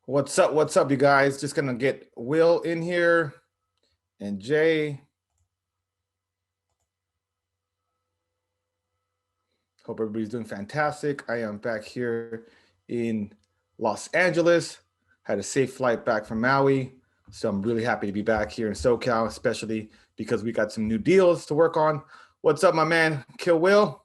What's up? What's up, you guys? Just gonna get Will in here and Jay. Hope everybody's doing fantastic. I am back here in Los Angeles. Had a safe flight back from Maui. So I'm really happy to be back here in SoCal, especially because we got some new deals to work on. What's up, my man? Kill Will.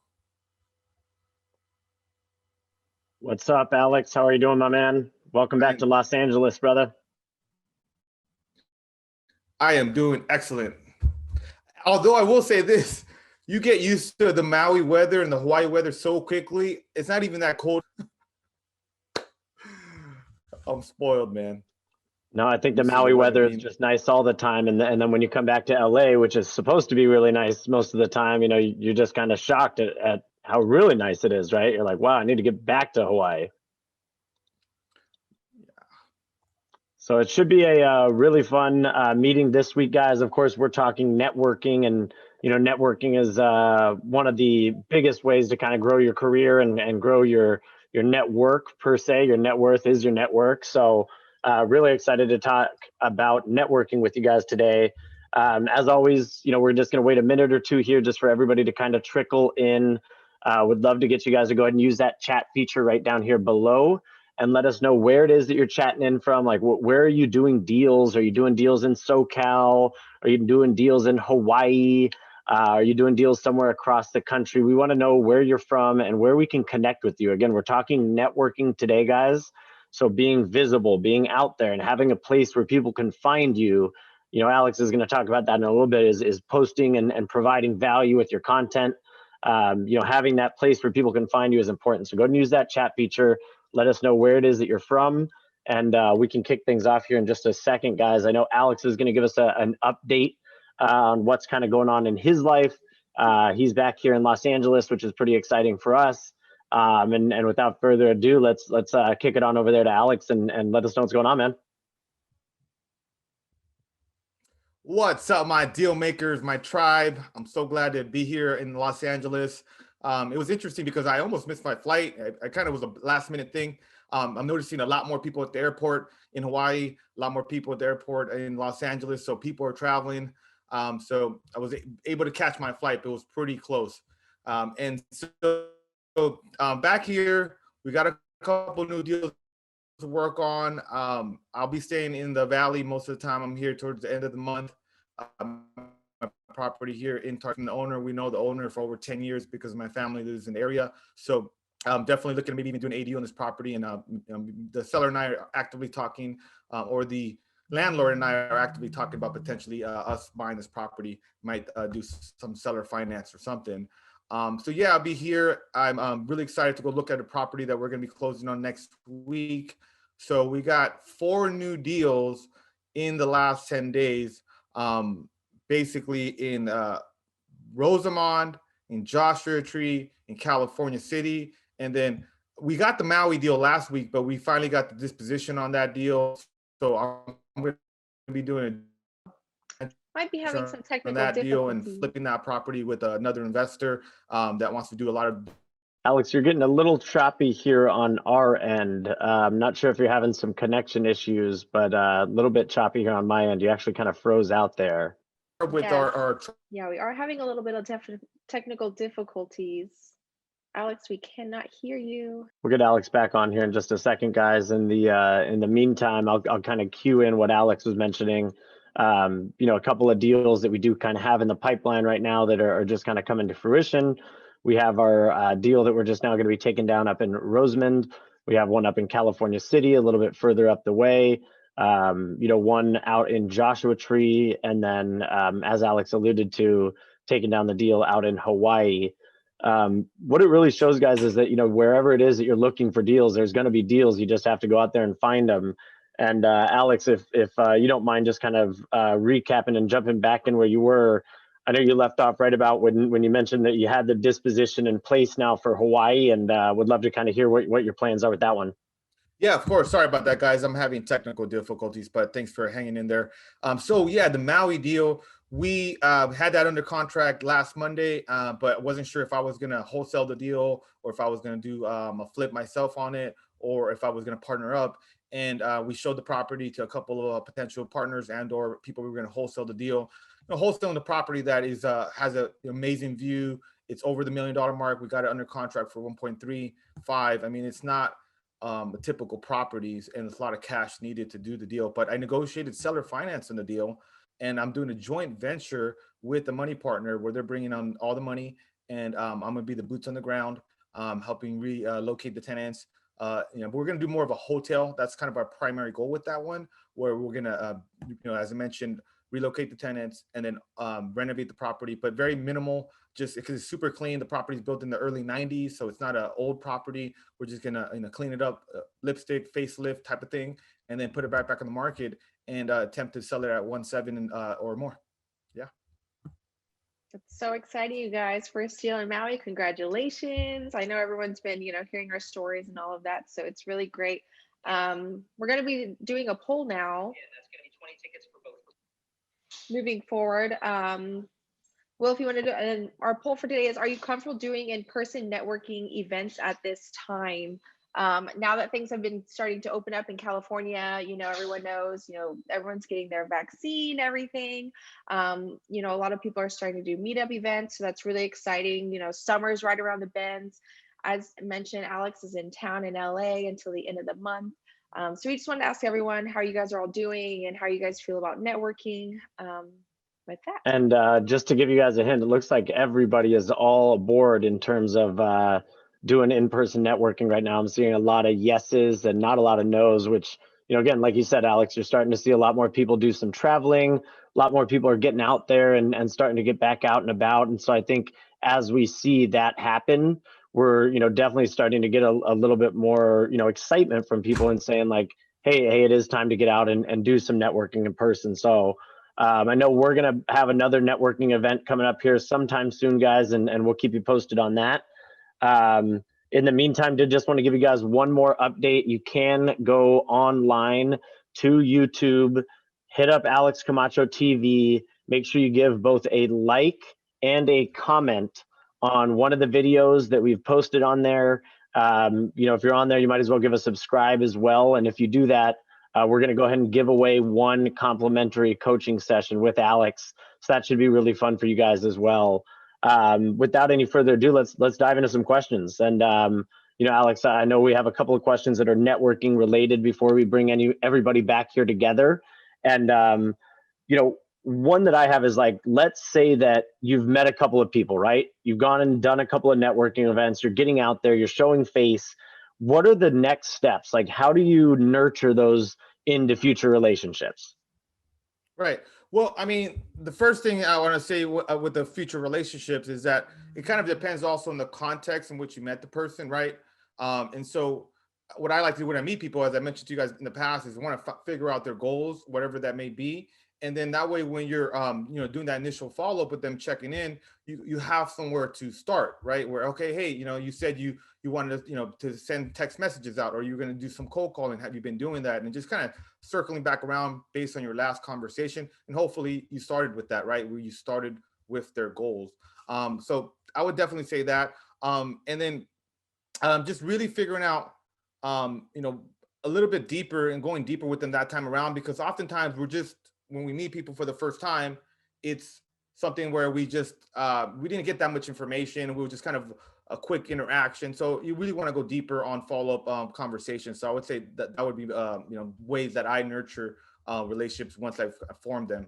What's up, Alex? How are you doing, my man? Welcome back to Los Angeles, brother. I am doing excellent. Although I will say this, you get used to the Maui weather and the Hawaii weather so quickly. It's not even that cold. I'm spoiled, man. No, I think the Maui weather is just nice all the time. And then when you come back to LA, which is supposed to be really nice most of the time, you're just kind of shocked at how really nice it is, right? You're like, wow, I need to get back to Hawaii. So it should be a really fun meeting this week, guys. Of course, we're talking networking, and networking is one of the biggest ways to kind of grow your career and grow your network per se. Your net worth is your network. So really excited to talk about networking with you guys today. As always, we're just going to wait a minute or two here just for everybody to kind of trickle in. Would love to get you guys to go ahead and use that chat feature right down here below and let us know where it is that you're chatting in from. Like, where are you doing deals? Are you doing deals in SoCal? Are you doing deals in Hawaii? Are you doing deals somewhere across the country? We want to know where you're from and where we can connect with you. Again, we're talking networking today, guys. So being visible, being out there, and having a place where people can find you. Alex is going to talk about that in a little bit, is posting and providing value with your content. Having that place where people can find you is important. So go ahead and use that chat feature. Let us know where it is that you're from, and we can kick things off here in just a second, guys. I know Alex is going to give us an update on what's kind of going on in his life. He's back here in Los Angeles, which is pretty exciting for us. And without further ado, let's kick it on over there to Alex and let us know what's going on, man. What's up, my deal makers, my tribe? I'm so glad to be here in Los Angeles. It was interesting because I almost missed my flight. I kind of was a last minute thing. I'm noticing a lot more people at the airport in Hawaii, a lot more people at the airport in Los Angeles. So people are traveling. So I was able to catch my flight, but it was pretty close. And so back here, we got a couple new deals to work on. I'll be staying in the Valley most of the time. I'm here towards the end of the month. My property here in Tartan, the owner, we know the owner for over 10 years because my family lives in the area. So I'm definitely looking at maybe even doing AD on this property. And the seller and I are actively talking, or the landlord and I are actively talking about potentially us buying this property. Might do some seller finance or something. So yeah, I'll be here. I'm really excited to go look at a property that we're going to be closing on next week. So we got 4 new deals in the last 10 days, basically in Rosamond, in Joshua Tree, in California City. And then we got the Maui deal last week, but we finally got the disposition on that deal. So I'm going to be doing might be having some technical that deal and difficulties. flipping that property with another investor that wants to do a lot of. Alex, you're getting a little choppy here on our end. I'm not sure if you're having some connection issues, but a little bit choppy here on my end. You actually kind of froze out there. With yes. Yeah, we are having a little bit of technical difficulties. Alex, we cannot hear you. We'll get Alex back on here in just a second, guys. In the meantime, I'll kind of cue in what Alex was mentioning. A couple of deals that we do kind of have in the pipeline right now that are just kind of coming to fruition. We have our deal that we're just now going to be taking down up in Rosamond. We have one up in California City, a little bit further up the way. One out in Joshua Tree, and then as Alex alluded to, taking down the deal out in Hawaii. What it really shows, guys, is that wherever it is that you're looking for deals, there's going to be deals. You just have to go out there and find them. And Alex, if you don't mind just kind of recapping and jumping back in where you were, I know you left off right about when you mentioned that you had the disposition in place now for Hawaii, and would love to kind of hear what your plans are with that one. Yeah, of course. Sorry about that, guys. I'm having technical difficulties, but thanks for hanging in there. So yeah, the Maui deal, we had that under contract last Monday, but wasn't sure if I was going to wholesale the deal or if I was going to do a flip myself on it, or if I was going to partner up. And we showed the property to a couple of potential partners and or people we were going to wholesale the deal. Wholesaling the property that is has an amazing view. It's over the $1 million mark. We got it under contract for 1.35. I mean, it's not the typical properties, and it's a lot of cash needed to do the deal. But I negotiated seller finance in the deal, and I'm doing a joint venture with the money partner where they're bringing on all the money, and I'm going to be the boots on the ground, helping relocate the tenants. But we're going to do more of a hotel. That's kind of our primary goal with that one, where we're going to, as I mentioned, relocate the tenants and then renovate the property, but very minimal, just because it's super clean. The property is built in the early 90s, so it's not an old property. We're just going to clean it up, lipstick, facelift type of thing, and then put it back on the market and attempt to sell it at 1.7 or more. Yeah. It's so exciting, you guys. First deal in Maui. Congratulations. I know everyone's been, hearing our stories and all of that. So it's really great. We're going to be doing a poll now. Yeah, that's going to be 20 tickets for both. Moving forward. Will, if you want to do, and our poll for today is, are you comfortable doing in-person networking events at this time? Now that things have been starting to open up in California, everyone knows, everyone's getting their vaccine, everything. A lot of people are starting to do meetup events. So that's really exciting. Summer's right around the bend. As mentioned, Alex is in town in LA until the end of the month. So we just wanted to ask everyone how you guys are all doing and how you guys feel about networking with that. And just to give you guys a hint, it looks like everybody is all aboard in terms of doing in-person networking right now. I'm seeing a lot of yeses and not a lot of nos, which, again, like you said, Alex, you're starting to see a lot more people do some traveling. A lot more people are getting out there and starting to get back out and about. And so I think as we see that happen, we're, definitely starting to get a little bit more, excitement from people and saying like, hey, it is time to get out and do some networking in person. So I know we're going to have another networking event coming up here sometime soon, guys, and we'll keep you posted on that. In the meantime, did just want to give you guys one more update. You can go online to YouTube, hit up Alex Camacho TV. Make sure you give both a like and a comment on one of the videos that we've posted on there. If you're on there, you might as well give a subscribe as well. And if you do that, we're going to go ahead and give away one complimentary coaching session with Alex. So that should be really fun for you guys as well. Without any further ado, let's dive into some questions. And Alex, I know we have a couple of questions that are networking related before we bring everybody back here together. And one that I have is like, let's say that you've met a couple of people, right? You've gone and done a couple of networking events. You're getting out there. You're showing face. What are the next steps? Like, how do you nurture those into future relationships? Right. Well, I mean, the first thing I want to say with the future relationships is that it kind of depends also on the context in which you met the person, right? And so what I like to do when I meet people, as I mentioned to you guys in the past, is I want to figure out their goals, whatever that may be. And then that way, when you're, doing that initial follow-up with them, checking in, you have somewhere to start, right? Where, okay, hey, you said you wanted to, to send text messages out, or you're going to do some cold calling. Have you been doing that? And just kind of circling back around based on your last conversation. And hopefully you started with that, right? Where you started with their goals. So I would definitely say that. And then just really figuring out, a little bit deeper and going deeper with them that time around, because oftentimes when we meet people for the first time, it's something where we didn't get that much information. We were just kind of a quick interaction. So you really want to go deeper on follow-up conversations. So I would say that would be, ways that I nurture relationships once I've formed them.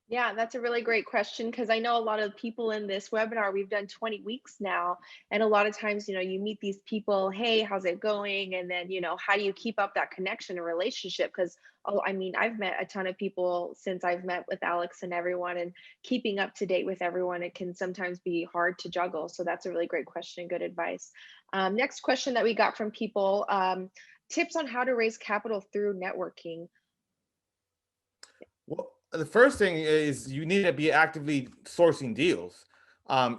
Yeah, that's a really great question, because I know a lot of people in this webinar, we've done 20 weeks now. And a lot of times, you meet these people, hey, how's it going? And then, how do you keep up that connection and relationship? Because, I've met a ton of people since I've met with Alex and everyone, and keeping up to date with everyone, it can sometimes be hard to juggle. So that's a really great question. Good advice. Next question that we got from people, tips on how to raise capital through networking. Well, the first thing is you need to be actively sourcing deals.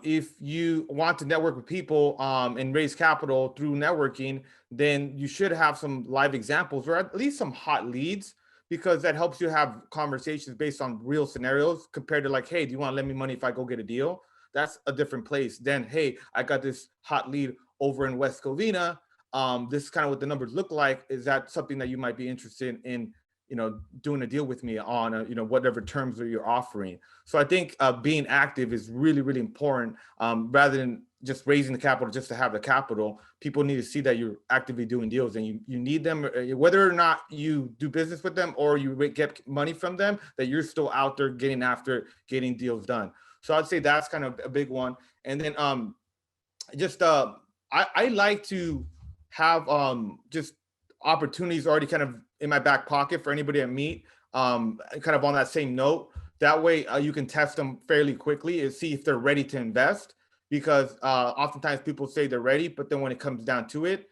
If you want to network with people and raise capital through networking, then you should have some live examples or at least some hot leads, because that helps you have conversations based on real scenarios compared to like, hey, do you want to lend me money if I go get a deal? That's a different place than, hey, I got this hot lead over in West Covina. This is kind of what the numbers look like. Is that something that you might be interested in, doing a deal with me on, whatever terms that you're offering? So I think being active is really, really important, rather than just raising the capital just to have the capital. People need to see that you're actively doing deals, and you need them, whether or not you do business with them or you get money from them, that you're still out there getting after getting deals done. So I'd say that's kind of a big one. And then just I like to have just opportunities already kind of in my back pocket for anybody I meet, kind of on that same note. That way you can test them fairly quickly and see if they're ready to invest, because oftentimes people say they're ready, but then when it comes down to it,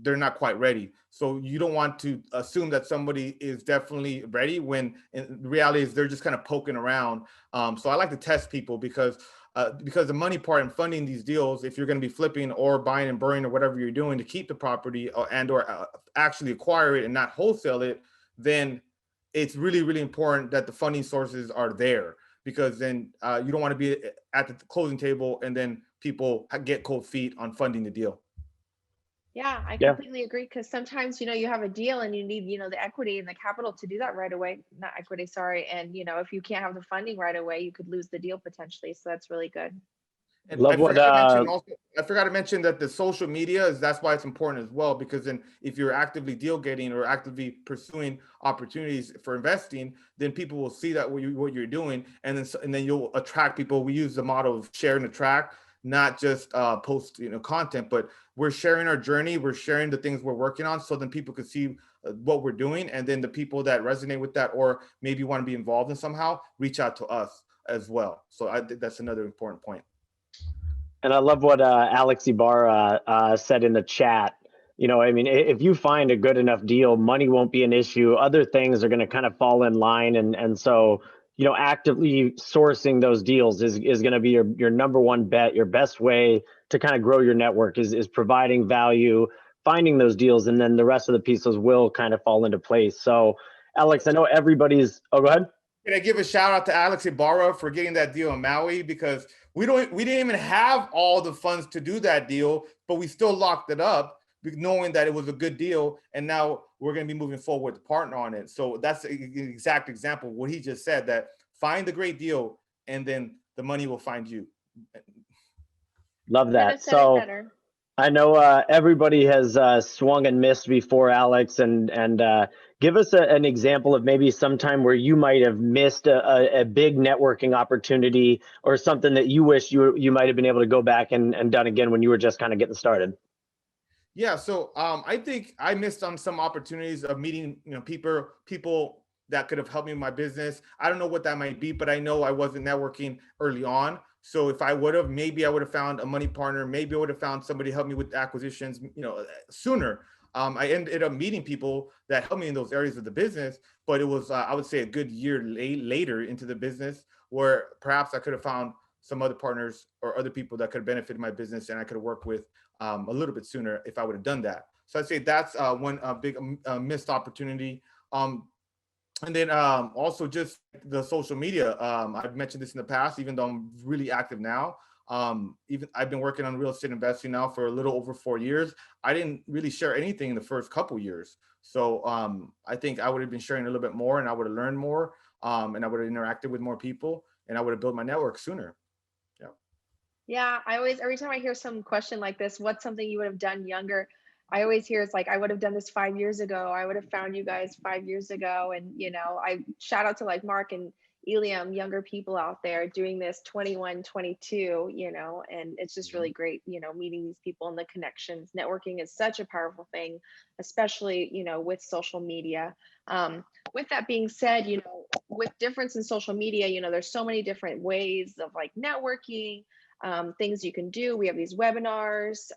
they're not quite ready. So you don't want to assume that somebody is definitely ready when in reality is they're just kind of poking around. So I like to test people, because the money part in funding these deals, if you're going to be flipping or buying and burning or whatever you're doing to keep the property, or actually acquire it and not wholesale it, then it's really, really important that the funding sources are there, because then you don't want to be at the closing table and then people get cold feet on funding the deal. Yeah, I Yeah. completely agree, because sometimes, you have a deal and you need, the equity and the capital to do that right away. Not equity, sorry. And, if you can't have the funding right away, you could lose the deal potentially. So that's really good. And Love what I forgot to mention that the social media that's why it's important as well, because then if you're actively deal getting or actively pursuing opportunities for investing, then people will see that what you're doing, and then you'll attract people. We use the model of share and attract, not just post content, but we're sharing our journey, we're sharing the things we're working on, so then people can see what we're doing, and then the people that resonate with that or maybe want to be involved in somehow reach out to us as well. So I think that's another important point. And I love what Alex Ibarra said in the chat. I mean, if you find a good enough deal, money won't be an issue. Other things are going to kind of fall in line. And so, actively sourcing those deals is going to be your number one bet. Your best way to kind of grow your network is providing value, finding those deals, and then the rest of the pieces will kind of fall into place. So, Alex, I know everybody's, oh, go ahead. Can I give a shout out to Alex Ibarra for getting that deal in Maui, because we didn't even have all the funds to do that deal, but we still locked it up knowing that it was a good deal, and now we're going to be moving forward with the partner on it. So that's an exact example of what he just said, that find the great deal and then the money will find you. Love Couldn't have that. said it So better. I know everybody has swung and missed before, Alex, and give us an example of maybe some time where you might have missed a big networking opportunity, or something that you wish you might have been able to go back and done again when you were just kind of getting started. Yeah, so I think I missed on some opportunities of meeting, people that could have helped me in my business. I don't know what that might be, but I know I wasn't networking early on. So if I would have, maybe I would have found a money partner. Maybe I would have found somebody to help me with acquisitions, sooner. I ended up meeting people that helped me in those areas of the business, but it was, I would say, a good year later into the business, where perhaps I could have found some other partners or other people that could have benefited my business, and I could have worked with a little bit sooner if I would have done that. So I'd say that's one big missed opportunity. And then also just the social media. I've mentioned this in the past, even though I'm really active now. Even I've been working on real estate investing now for a little over 4 years. I didn't really share anything in the first couple years. So I think I would have been sharing a little bit more, and I would have learned more, and I would have interacted with more people, and I would have built my network sooner. Yeah. Yeah, every time I hear some question like this, what's something you would have done younger? I always hear it's like, I would have done this 5 years ago. I would have found you guys 5 years ago. And, I shout out to like Mark and Eliam, younger people out there doing this 21, 22, and it's just really great, meeting these people and the connections. Networking is such a powerful thing, especially, with social media. With that being said, with difference in social media, there's so many different ways of like networking, things you can do. We have these webinars.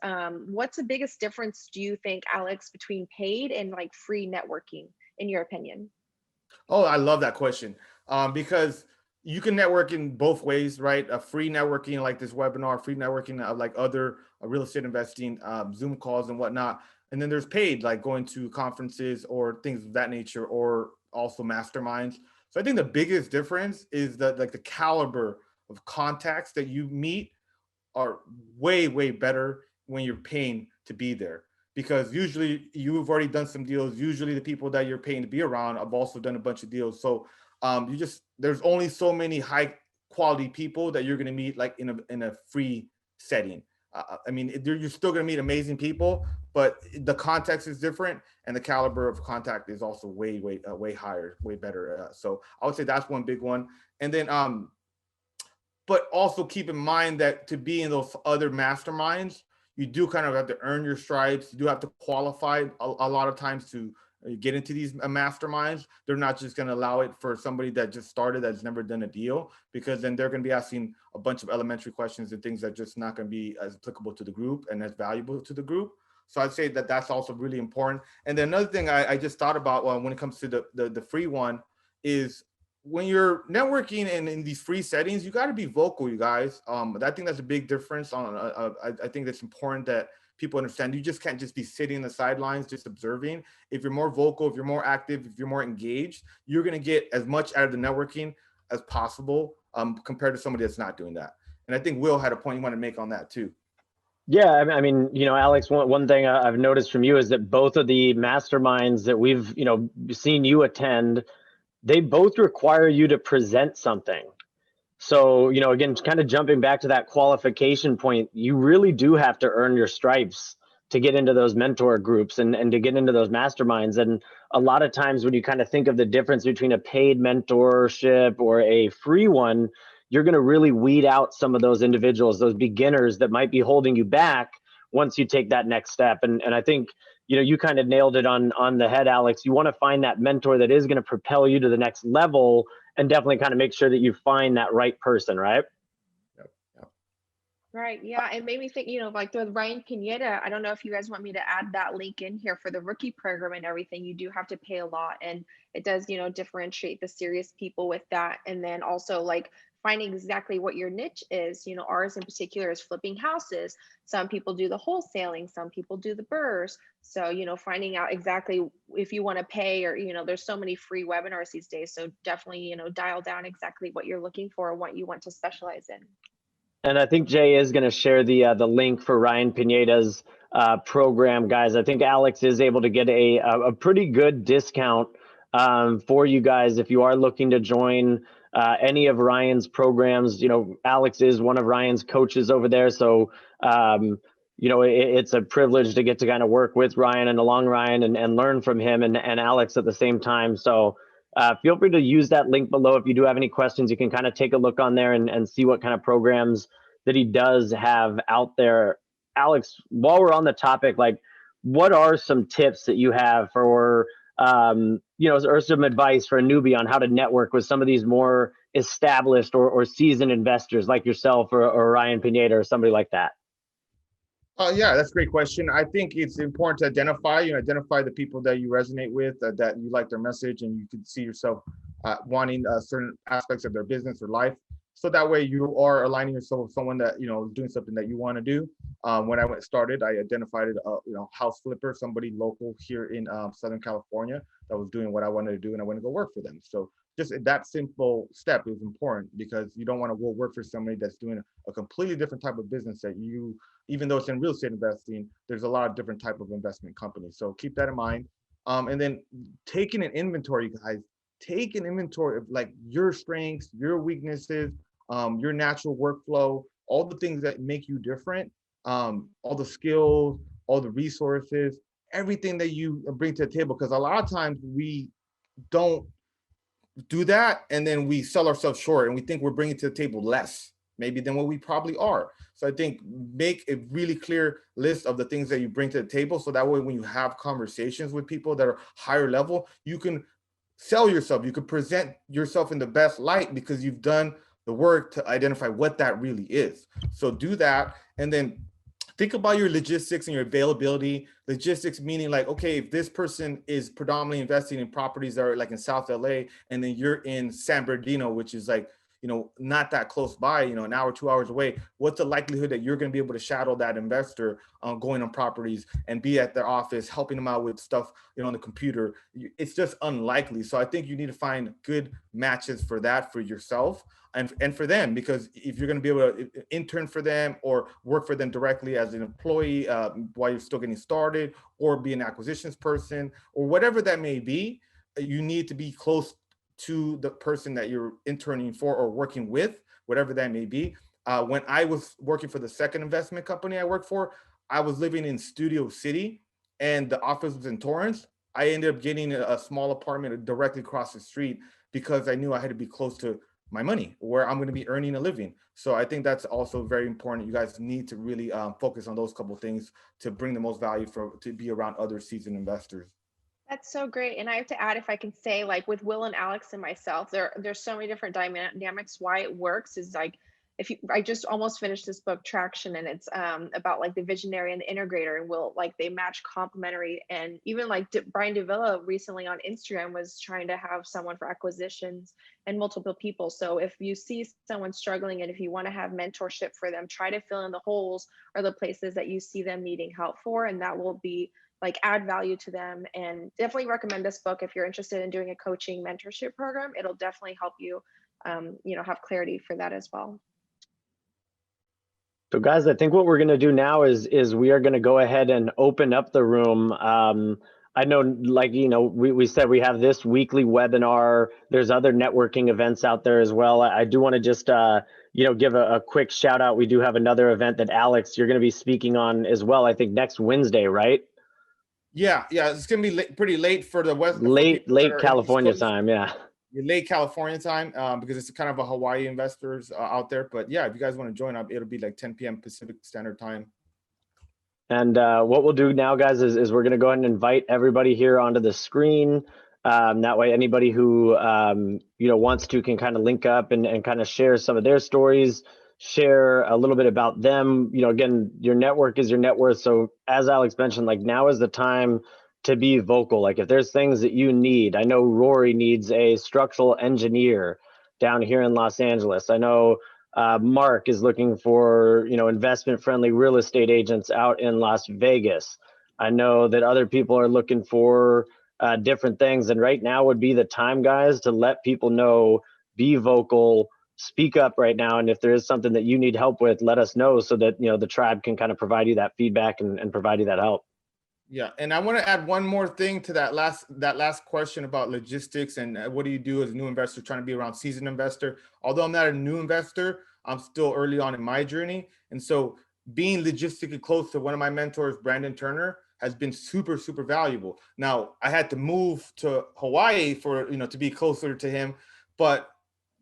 What's the biggest difference, do you think, Alex, between paid and like free networking, in your opinion? Oh, I love that question, because you can network in both ways, right? A free networking like this webinar, free networking like other real estate investing, Zoom calls and whatnot. And then there's paid, like going to conferences or things of that nature, or also masterminds. So I think the biggest difference is that like the caliber of contacts that you meet are way, way better when you're paying to be there, because usually you've already done some deals. Usually the people that you're paying to be around have also done a bunch of deals. So there's only so many high quality people that you're going to meet like in a free setting. I mean, you're still going to meet amazing people, but the context is different, and the caliber of contact is also way higher, way better. So I would say that's one big one. And then but also keep in mind that to be in those other masterminds, you do kind of have to earn your stripes. You do have to qualify a lot of times to get into these masterminds. They're not just going to allow it for somebody that just started, that's never done a deal, because then they're going to be asking a bunch of elementary questions and things that just not going to be as applicable to the group and as valuable to the group. So I'd say that that's also really important. And then another thing I just thought about when it comes to the free one is, when you're networking in these free settings, you got to be vocal, you guys. I think that's a big difference. I think that's important that people understand. You just can't just be sitting on the sidelines, just observing. If you're more vocal, if you're more active, if you're more engaged, you're going to get as much out of the networking as possible compared to somebody that's not doing that. And I think Will had a point you want to make on that too. Yeah, I mean, Alex, one thing I've noticed from you is that both of the masterminds that we've, seen you attend, they both require you to present something. So, again, kind of jumping back to that qualification point, you really do have to earn your stripes to get into those mentor groups and to get into those masterminds. And a lot of times when you kind of think of the difference between a paid mentorship or a free one, you're going to really weed out some of those individuals, those beginners that might be holding you back once you take that next step. And I think, you kind of nailed it on the head, Alex. You want to find that mentor that is going to propel you to the next level, and definitely kind of make sure that you find that right person, right? Yep. Right. Yeah. It made me think, like with Ryan Pineda, I don't know if you guys want me to add that link in here for the rookie program and everything. You do have to pay a lot, and it does, differentiate the serious people with that. And then also like finding exactly what your niche is. Ours in particular is flipping houses. Some people do the wholesaling, some people do the burrs. So, finding out exactly if you want to pay, or, there's so many free webinars these days. So definitely, dial down exactly what you're looking for, what you want to specialize in. And I think Jay is going to share the link for Ryan Pineda's program, guys. I think Alex is able to get a pretty good discount for you guys if you are looking to join any of Ryan's programs. Alex is one of Ryan's coaches over there, so it's a privilege to get to kind of work with Ryan and along Ryan and learn from him and Alex at the same time. So feel free to use that link below. If you do have any questions, you can kind of take a look on there and see what kind of programs that he does have out there. Alex, while we're on the topic, like, what are some tips that you have for, or some advice for a newbie on how to network with some of these more established or seasoned investors like yourself or Ryan Pineda or somebody like that? Yeah, that's a great question. I think it's important to identify the people that you resonate with, that you like their message, and you can see yourself wanting certain aspects of their business or life. So that way you are aligning yourself with someone that, is doing something that you want to do. When I started, I identified house flipper, somebody local here in Southern California that was doing what I wanted to do, and I went to go work for them. So just that simple step is important, because you don't want to go work for somebody that's doing a completely different type of business that you, even though it's in real estate investing, there's a lot of different type of investment companies. So keep that in mind. And then taking an inventory, guys, take an inventory of like your strengths, your weaknesses, your natural workflow, all the things that make you different, all the skills, all the resources, everything that you bring to the table. Because a lot of times we don't do that, and then we sell ourselves short, and we think we're bringing to the table less maybe than what we probably are. So I think make a really clear list of the things that you bring to the table, so that way when you have conversations with people that are higher level, you can sell yourself, you can present yourself in the best light, because you've done the work to identify what that really is. So do that, and then think about your logistics and your availability. Logistics meaning like, okay, if this person is predominantly investing in properties that are like in South LA, and then you're in San Bernardino, which is like, not that close by, an hour, 2 hours away, what's the likelihood that you're going to be able to shadow that investor going on properties and be at their office, helping them out with stuff, on the computer? It's just unlikely. So I think you need to find good matches for that for yourself and for them, because if you're going to be able to intern for them or work for them directly as an employee while you're still getting started, or be an acquisitions person or whatever that may be, you need to be close to the person that you're interning for or working with, whatever that may be. When I was working for the second investment company I worked for, I was living in Studio City and the office was in Torrance. I ended up getting a small apartment directly across the street because I knew I had to be close to my money, where I'm going to be earning a living. So I think that's also very important. You guys need to really focus on those couple of things to bring the most value to be around other seasoned investors. That's so great. And I have to add, if I can say, like with Will and Alex and myself, there's so many different dynamics why it works is like, I just almost finished this book Traction, and it's about like the visionary and the integrator, and Will, like they match complementary. And even like Brian DeVilla recently on Instagram was trying to have someone for acquisitions and multiple people. So if you see someone struggling and if you want to have mentorship for them, try to fill in the holes or the places that you see them needing help for, and that will be like add value to them. And definitely recommend this book if you're interested in doing a coaching mentorship program. It'll definitely help you have clarity for that as well. So guys, I think what we're going to do now is we are going to go ahead and open up the room. I know, like, we said we have this weekly webinar. There's other networking events out there as well. I do want to just, give a quick shout out. We do have another event that Alex, you're going to be speaking on as well, I think next Wednesday, right? Yeah, it's gonna be pretty late for the West. Late California time, yeah. Late California time, because it's kind of a Hawaii investors out there. But yeah, if you guys want to join up, it'll be like 10 p.m. Pacific Standard Time. And what we'll do now, guys, is we're gonna go ahead and invite everybody here onto the screen. That way, anybody who wants to can kind of link up and kind of share some of their stories, share a little bit about them. Again, your network is your net worth. So as Alex mentioned, like now is the time to be vocal. Like if there's things that you need, I know Rory needs a structural engineer down here in Los Angeles. I know Mark is looking for investment-friendly real estate agents out in Las Vegas. I know that other people are looking for different things, and right now would be the time, guys, to let people know, be vocal, speak up right now, and if there is something that you need help with, let us know so that the tribe can kind of provide you that feedback and provide you that help. Yeah, and I want to add one more thing to that last question about logistics and what do you do as a new investor trying to be around seasoned investor. Although I'm not a new investor, I'm still early on in my journey, and so being logistically close to one of my mentors, Brandon Turner, has been super, super valuable. Now I had to move to Hawaii for to be closer to him, but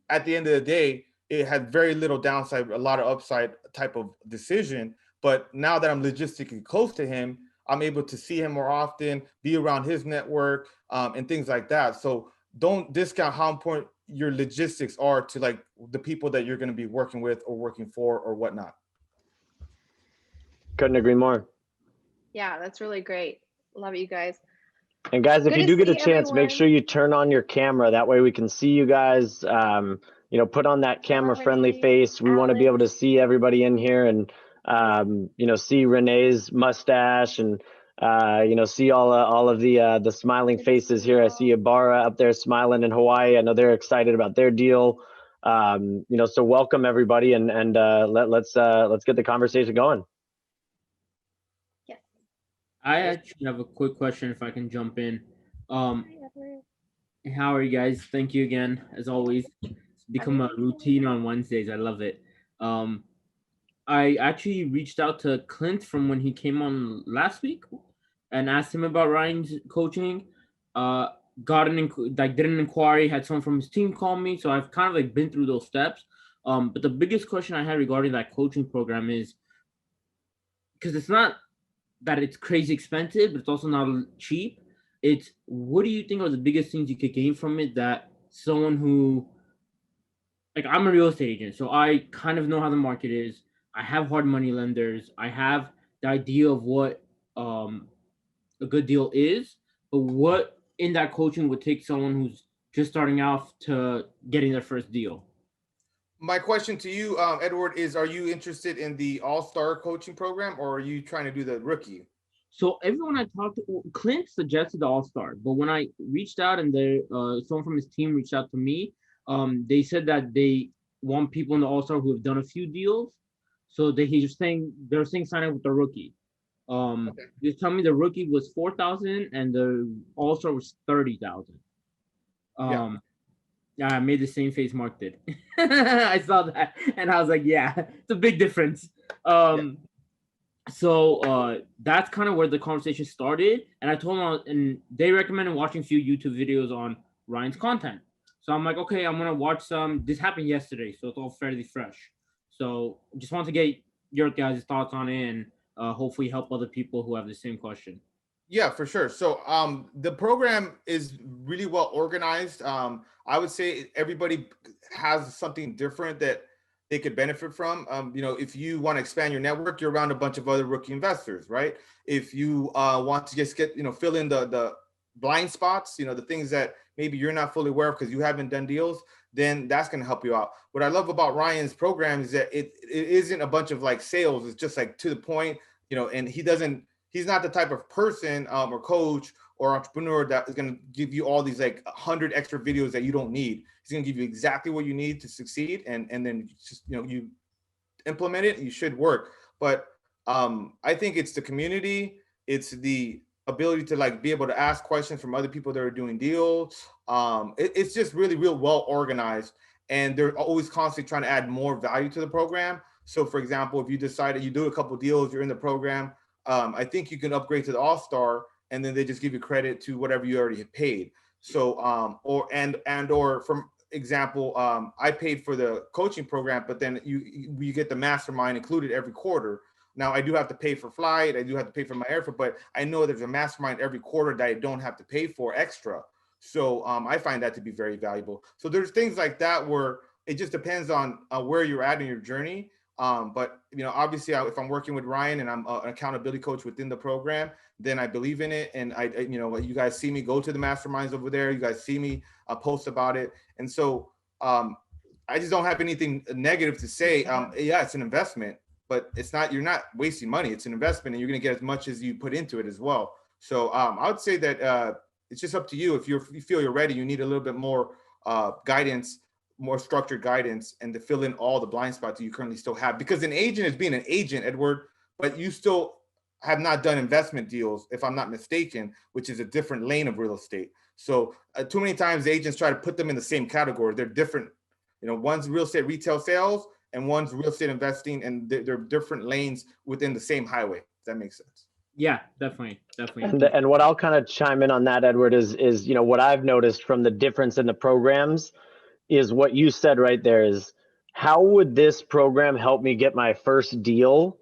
at the end of the day, it had very little downside, a lot of upside type of decision. But now that I'm logistically close to him, I'm able to see him more often, be around his network, and things like that. So don't discount how important your logistics are to like the people that you're going to be working with or working for or whatnot. Couldn't agree more. Yeah, that's really great. Love it, you guys. And guys, if Good you to do get a see chance, make everyone. sure you turn on your camera. That way we can see you guys. Put on that camera-friendly Renee, face. We want to be able to Alex. see everybody in here and, see Renee's mustache and, see all of the smiling Good to see faces you here. I all. see Ibarra up there smiling in Hawaii. I know they're excited about their deal. So welcome everybody and let's get the conversation going. Yes. I actually have a quick question if I can jump in. Hi, Edward. How are you guys? Thank you again, as always. It's become a routine on Wednesdays. I love it. I actually reached out to Clint from when he came on last week and asked him about Ryan's coaching. Got did an inquiry, had someone from his team call me, so I've kind of like been through those steps. But the biggest question I had regarding that coaching program is because it's not that it's crazy expensive, but it's also not cheap. It's what do you think are the biggest things you could gain from it that someone who, like, I'm a real estate agent, so I kind of know how the market is. I have hard money lenders. I have the idea of what a good deal is, but what in that coaching would take someone who's just starting off to getting their first deal? my question to you, Edward, is: are you interested in the All-Star coaching program, or are you trying to do the rookie? So everyone I talked to, Clint suggested the All Star, but when I reached out and someone from his team reached out to me, they said that they want people in the All Star who have done a few deals. So they're saying sign up with the rookie. Okay. They tell me the rookie was 4,000 and the All Star was 30,000. Yeah. Yeah, I made the same face Mark did. I saw that and I was like, yeah, it's a big difference. So that's kind of where the conversation started, and I told them, and they recommended watching a few YouTube videos on Ryan's content. So I'm like, okay, I'm gonna watch some. This happened yesterday, so it's all fairly fresh. So just want to get your guys' thoughts on it, and hopefully help other people who have the same question. Yeah, for sure. So the program is really well organized. I would say everybody has something different that they could benefit from. If you want to expand your network, you're around a bunch of other rookie investors, right? If you want to just get, fill in the blind spots, the things that maybe you're not fully aware of because you haven't done deals, then that's going to help you out. What I love about Ryan's program is that it isn't a bunch of like sales. It's just like to the point, and he's not the type of person or coach or entrepreneur that is going to give you all these like 100 extra videos that you don't need. He's going to give you exactly what you need to succeed, and then just you implement it. You should work. But I think it's the community, it's the ability to like be able to ask questions from other people that are doing deals. It's just really real well organized, and they're always constantly trying to add more value to the program. So, for example, if you decide that you do a couple deals, you're in the program, I think you can upgrade to the All Star, and then they just give you credit to whatever you already have paid. So, or from example, I paid for the coaching program, but then you get the mastermind included every quarter. Now I do have to pay for flight, I do have to pay for my airfare, but I know there's a mastermind every quarter that I don't have to pay for extra. So I find that to be very valuable. So there's things like that where it just depends on where you're at in your journey. But obviously, if I'm working with Ryan and I'm an accountability coach within the program, then I believe in it. And you guys see me go to the masterminds over there. You guys see me post about it. And so I just don't have anything negative to say. Yeah, it's an investment, but you're not wasting money. It's an investment, and you're going to get as much as you put into it as well. So I would say that it's just up to you. If you feel you're ready, you need a little bit more guidance, more structured guidance, and to fill in all the blind spots that you currently still have. Because an agent is being an agent, Edward, but you still have not done investment deals, if I'm not mistaken, which is a different lane of real estate. So too many times agents try to put them in the same category. They're different. One's real estate retail sales and one's real estate investing, and they're different lanes within the same highway. If that makes sense. Yeah, definitely. And what I'll kind of chime in on that, Edward, is what I've noticed from the difference in the programs is what you said right there is, how would this program help me get my first deal?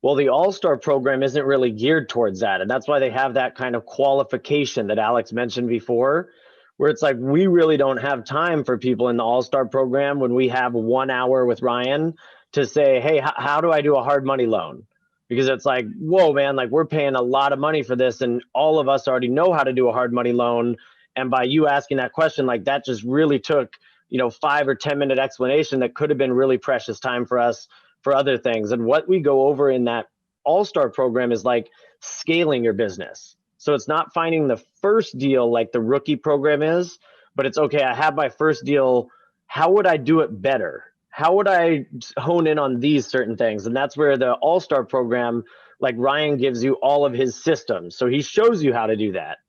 Well, the All-Star program isn't really geared towards that. And that's why they have that kind of qualification that Alex mentioned before, where it's like, we really don't have time for people in the All-Star program when we have 1 hour with Ryan to say, hey, how do I do a hard money loan? Because it's like, whoa, man, like we're paying a lot of money for this, and all of us already know how to do a hard money loan. And by you asking that question, like that just really took 5 or 10 minute explanation that could have been really precious time for us for other things. And what we go over in that All-Star program is like scaling your business. So it's not finding the first deal like the rookie program is, but it's okay, I have my first deal. How would I do it better? How would I hone in on these certain things? And that's where the All-Star program, like Ryan gives you all of his systems. So he shows you how to do that.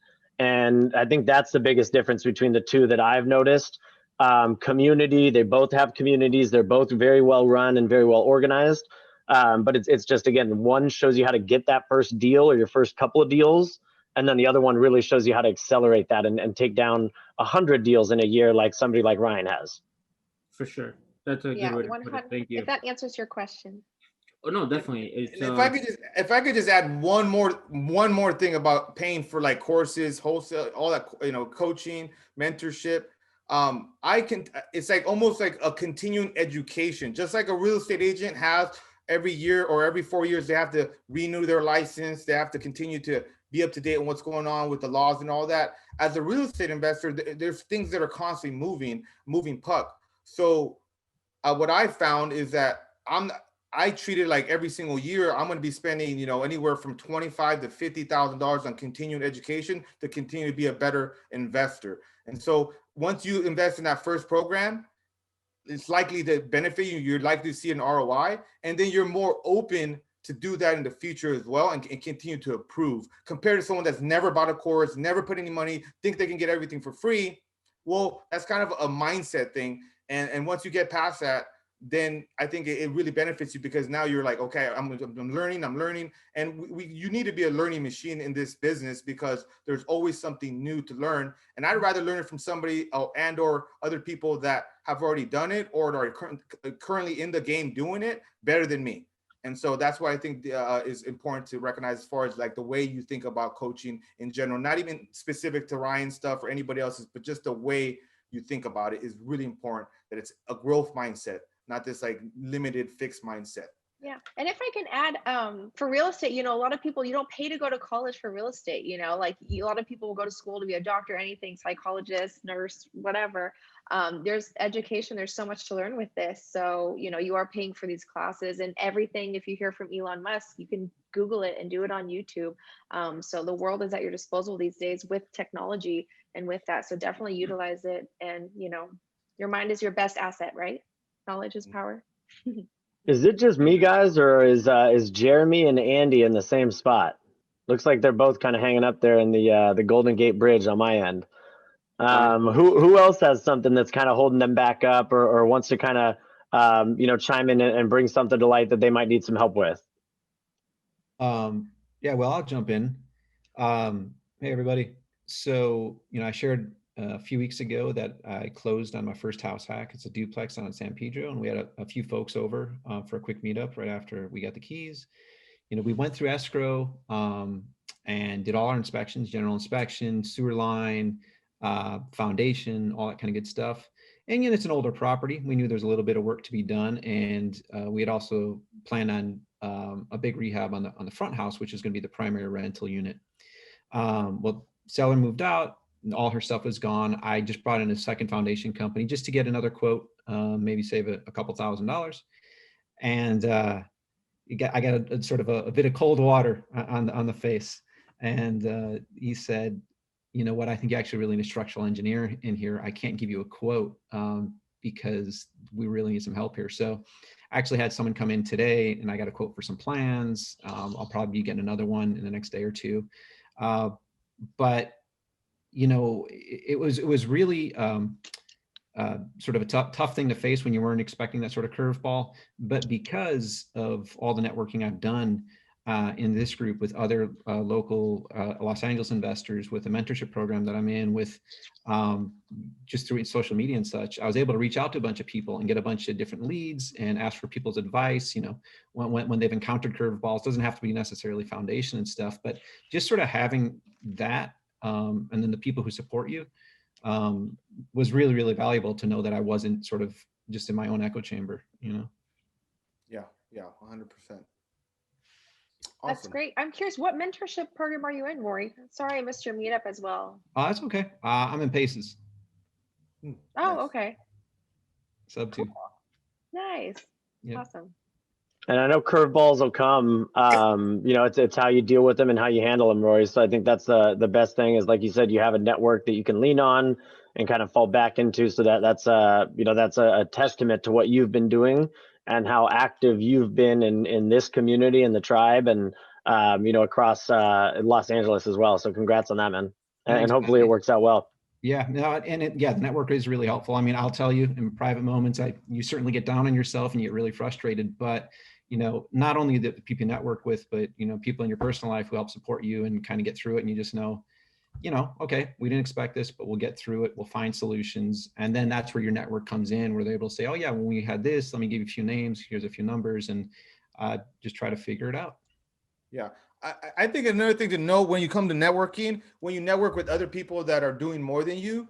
And I think that's the biggest difference between the two that I've noticed. Community, they both have communities. They're both very well run and very well organized. But it's just, again, one shows you how to get that first deal or your first couple of deals. And then the other one really shows you how to accelerate that and take down 100 deals in a year like somebody like Ryan has. For sure. That's a good way to put it. Thank you. If that answers your question. Oh no, definitely. It's, if I could just add one more thing about paying for like courses, wholesale, all that, coaching, mentorship. It's like almost like a continuing education, just like a real estate agent has every year or every 4 years, they have to renew their license. They have to continue to be up to date on what's going on with the laws and all that. As a real estate investor, there's things that are constantly moving puck. So what I found is that I treat it like every single year I'm going to be spending, anywhere from $25 to $50,000 on continuing education to continue to be a better investor. And so once you invest in that first program, it's likely to benefit you. You're likely to see an ROI, and then you're more open to do that in the future as well, and continue to improve compared to someone that's never bought a course, never put any money, think they can get everything for free. Well, that's kind of a mindset thing. And once you get past that, then I think it really benefits you, because now you're like, okay, I'm learning. And you need to be a learning machine in this business, because there's always something new to learn. And I'd rather learn it from somebody or other people that have already done it or are currently in the game doing it better than me. And so that's why I think is important to recognize, as far as like the way you think about coaching in general, not even specific to Ryan's stuff or anybody else's, but just the way you think about it is really important, that it's a growth mindset, not this like limited fixed mindset. Yeah. And if I can add, for real estate, a lot of people, you don't pay to go to college for real estate, like a lot of people will go to school to be a doctor, anything, psychologist, nurse, whatever. There's education, there's so much to learn with this. So, you are paying for these classes and everything. If you hear from Elon Musk, you can Google it and do it on YouTube. So the world is at your disposal these days with technology and with that. So definitely utilize it. And, your mind is your best asset, right? Knowledge is power. Is it just me, guys, or is Jeremy and Andy in the same spot? Looks like they're both kind of hanging up there in the Golden Gate Bridge on my end. Who else has something that's kind of holding them back up, or wants to kind of chime in and bring something to light that they might need some help with? Yeah, well, I'll jump in. Hey, everybody. So, I shared a few weeks ago that I closed on my first house hack. It's a duplex on San Pedro, and we had a few folks over for a quick meetup right after we got the keys. We went through escrow and did all our inspections, general inspection, sewer line, foundation, all that kind of good stuff. And it's an older property. We knew there's a little bit of work to be done, and we had also planned on a big rehab on the front house, which is going to be the primary rental unit. Well, seller moved out, and all her stuff was gone. I just brought in a second foundation company just to get another quote, maybe save a couple $1,000s. And I got a sort of a bit of cold water on the face. And he said, you know what, I think you actually really need a structural engineer in here. I can't give you a quote because we really need some help here. So I actually had someone come in today, and I got a quote for some plans. I'll probably be getting another one in the next day or two. But it was really sort of a tough thing to face when you weren't expecting that sort of curveball. But because of all the networking I've done in this group with other local Los Angeles investors, with a mentorship program that I'm in, with just through social media and such, I was able to reach out to a bunch of people and get a bunch of different leads and ask for people's advice, when they've encountered curveballs. Doesn't have to be necessarily foundation and stuff, but just sort of having that, and then the people who support you was really, really valuable to know that I wasn't sort of just in my own echo chamber, Yeah, 100%. That's great. I'm curious, what mentorship program are you in, Rory? Sorry, I missed your meetup as well. That's okay. I'm in PACES. Oh, Nice. okay. Sub 2. Cool. Nice. Yep. Awesome. And I know curveballs will come. It's how you deal with them and how you handle them, Rory. So I think that's the best thing is, like you said, you have a network that you can lean on and kind of fall back into. So that's a testament to what you've been doing and how active you've been in this community and the tribe, and across Los Angeles as well. So congrats on that, man. And hopefully it works out well. Yeah, no, and the network is really helpful. I mean, I'll tell you, in private moments, you certainly get down on yourself and you get really frustrated. But not only the people you network with, but people in your personal life who help support you and kind of get through it. And you just know, okay, we didn't expect this, but we'll get through it. We'll find solutions, and then that's where your network comes in, where they're able to say, oh yeah, when we had this, let me give you a few names. Here's a few numbers, and just try to figure it out. Yeah. I think another thing to know when you come to networking, when you network with other people that are doing more than you,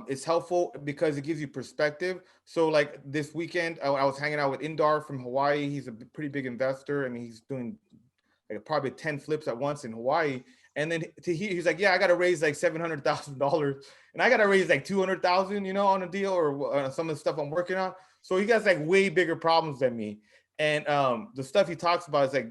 it's helpful because it gives you perspective. So like this weekend, I was hanging out with Indar from Hawaii. He's a pretty big investor. I mean, he's doing like probably 10 flips at once in Hawaii. And then he's like, yeah, I got to raise like $700,000 and I got to raise like 200,000, on a deal or some of the stuff I'm working on. So he has like way bigger problems than me. And the stuff he talks about is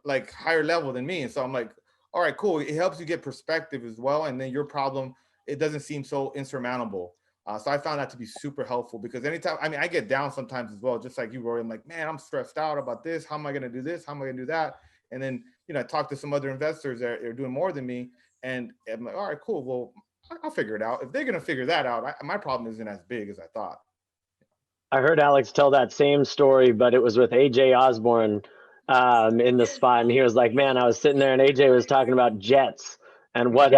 like higher level than me. And so I'm like, all right, cool. It helps you get perspective as well. And then your problem, it doesn't seem so insurmountable. So I found that to be super helpful because anytime, I mean, I get down sometimes as well, just like you, Rory. I'm like, man, I'm stressed out about this. How am I going to do this? How am I going to do that? And then, I talk to some other investors that are doing more than me. And I'm like, all right, cool. Well, I'll figure it out. If they're going to figure that out, my problem isn't as big as I thought. I heard Alex tell that same story, but it was with AJ Osborne in the spot, and he was like, "Man, I was sitting there, and AJ was talking about jets and what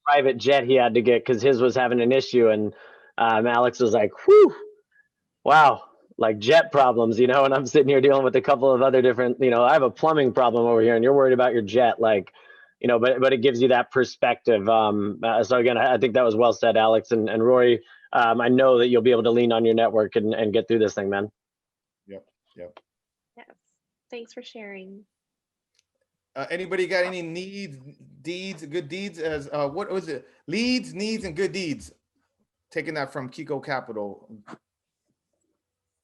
private jet he had to get because his was having an issue." And Alex was like, "Whew, wow, like jet problems, And I'm sitting here dealing with a couple of other different, I have a plumbing problem over here, and you're worried about your jet, like." But it gives you that perspective. So again, I think that was well said, Alex and Rory. I know that you'll be able to lean on your network and get through this thing, man. Yep. Yes. Thanks for sharing. Anybody got any good deeds as what was it? Leads, needs, and good deeds. Taking that from Kiko Capital.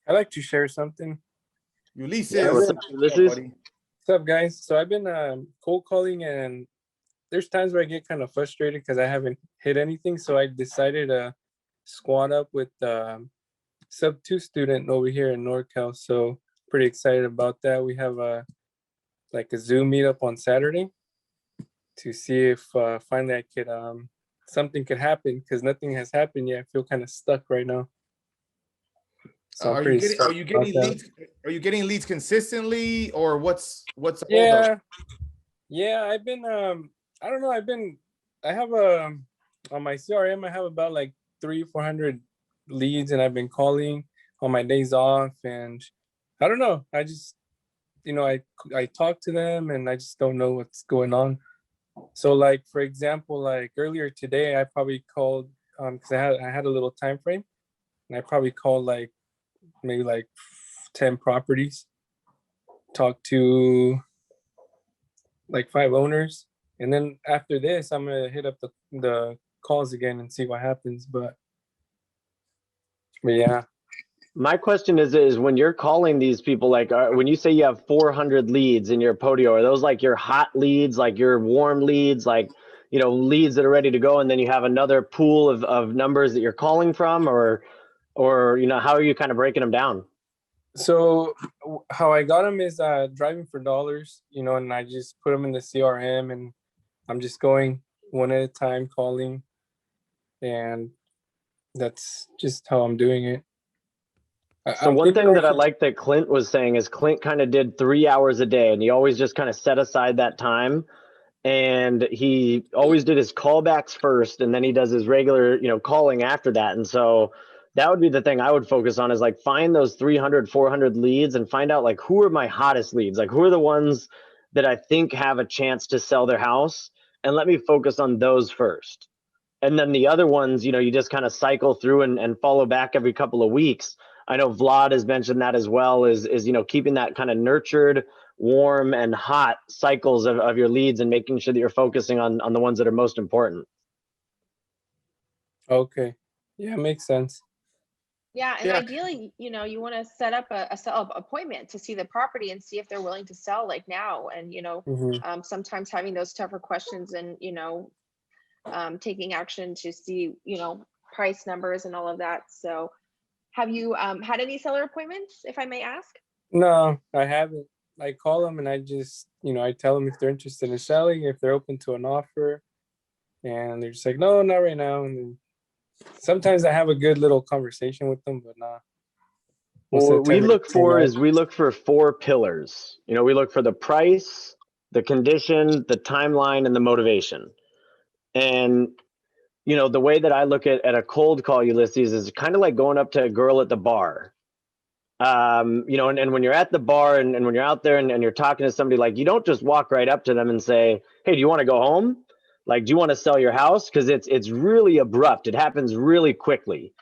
I'd like to share something. Ulysses. Yeah, what's up, Ulysses? What's up, guys? So I've been cold calling, and there's times where I get kind of frustrated because I haven't hit anything. So I decided to squad up with sub 2 student over here in NorCal. So pretty excited about that. We have a Zoom meetup on Saturday to see if finally I could something could happen because nothing has happened yet. I feel kind of stuck right now. So are you getting leads? Are you getting leads consistently, or what's the holdup? Yeah. I've been I don't know. I have on my CRM. I have about like 300-400 leads, and I've been calling on my days off. And I don't know. I just I talk to them, and I just don't know what's going on. So like for example, like earlier today, I probably called because I had a little time frame, and I probably called like maybe like 10 properties, talked to like 5 owners, and then after this I'm gonna hit up the calls again and see what happens. But yeah. My question is when you're calling these people, like when you say you have 400 leads in your Podio, are those like your hot leads, like your warm leads, like leads that are ready to go, and then you have another pool of numbers that you're calling from, or how are you kind of breaking them down? So how I got them is driving for dollars, and I just put them in the CRM, and I'm just going one at a time calling, and that's just how I'm doing it. So one thing that I like that Clint was saying is Clint kind of did 3 hours a day, and he always just kind of set aside that time, and he always did his callbacks first, and then he does his regular, calling after that. And so that would be the thing I would focus on, is like find those 300, 400 leads and find out like who are my hottest leads, like who are the ones that I think have a chance to sell their house, and let me focus on those first. And then the other ones, you just kind of cycle through and follow back every couple of weeks. I know Vlad has mentioned that as well, is keeping that kind of nurtured, warm, and hot cycles of your leads and making sure that you're focusing on the ones that are most important. Okay. Yeah, makes sense. Yeah, and ideally, you want to set up a sell appointment to see the property and see if they're willing to sell like now. And sometimes having those tougher questions and taking action to see price numbers and all of that. So have you had any seller appointments, if I may ask? No, I haven't. I call them and I just I tell them if they're interested in selling, if they're open to an offer, and they're just like, no, not right now. And then sometimes I have a good little conversation with them, but nah. What we look for 4 pillars. We look for the price, the condition, the timeline, and the motivation. And the way that I look at a cold call, Ulysses, is kind of like going up to a girl at the bar. And when you're at the bar and when you're out there and you're talking to somebody, like, you don't just walk right up to them and say, hey, do you want to go home? Like, do you want to sell your house? Because it's really abrupt. It happens really quickly.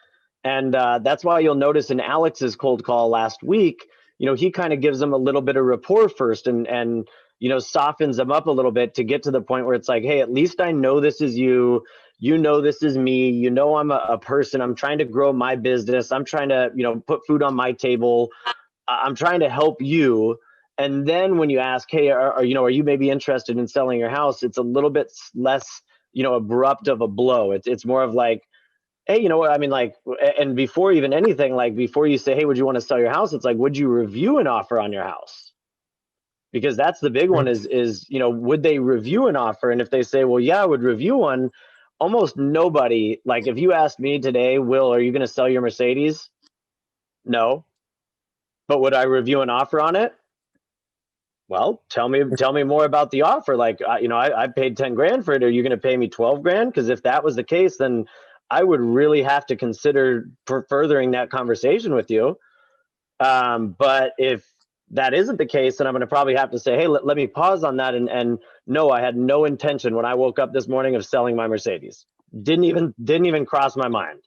And that's why you'll notice in Alex's cold call last week, he kind of gives them a little bit of rapport first and softens them up a little bit to get to the point where it's like, hey, at least I know this is you. This is me. I'm a person. I'm trying to grow my business. I'm trying to, put food on my table. I'm trying to help you. And then when you ask, hey, are you maybe interested in selling your house? It's a little bit less, abrupt of a blow. It's more of like, hey, you know what? I mean, like, and before even anything, like before you say, hey, would you want to sell your house? It's like, would you review an offer on your house? Because that's the big one is, would they review an offer? And if they say, well, yeah, I would review one, almost nobody, like if you asked me today, Will, are you going to sell your Mercedes? No. But would I review an offer on it? Well, tell me more about the offer. Like, I paid 10 grand for it. Are you going to pay me 12 grand? Because if that was the case, then I would really have to consider furthering that conversation with you. But if that isn't the case, then I'm going to probably have to say, hey, let me pause on that. And no, I had no intention when I woke up this morning of selling my Mercedes. Didn't even cross my mind.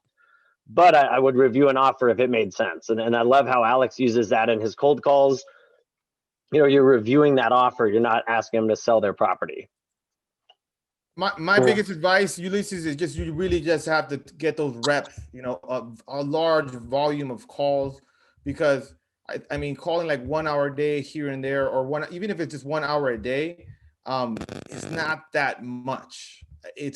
But I would review an offer if it made sense. And I love how Alex uses that in his cold calls. You're reviewing that offer. You're not asking them to sell their property. My biggest advice, Ulysses, is just you really just have to get those reps, a large volume of calls, because I mean, calling like 1 hour a day here and there, or even if it's just 1 hour a day, it's not that much. I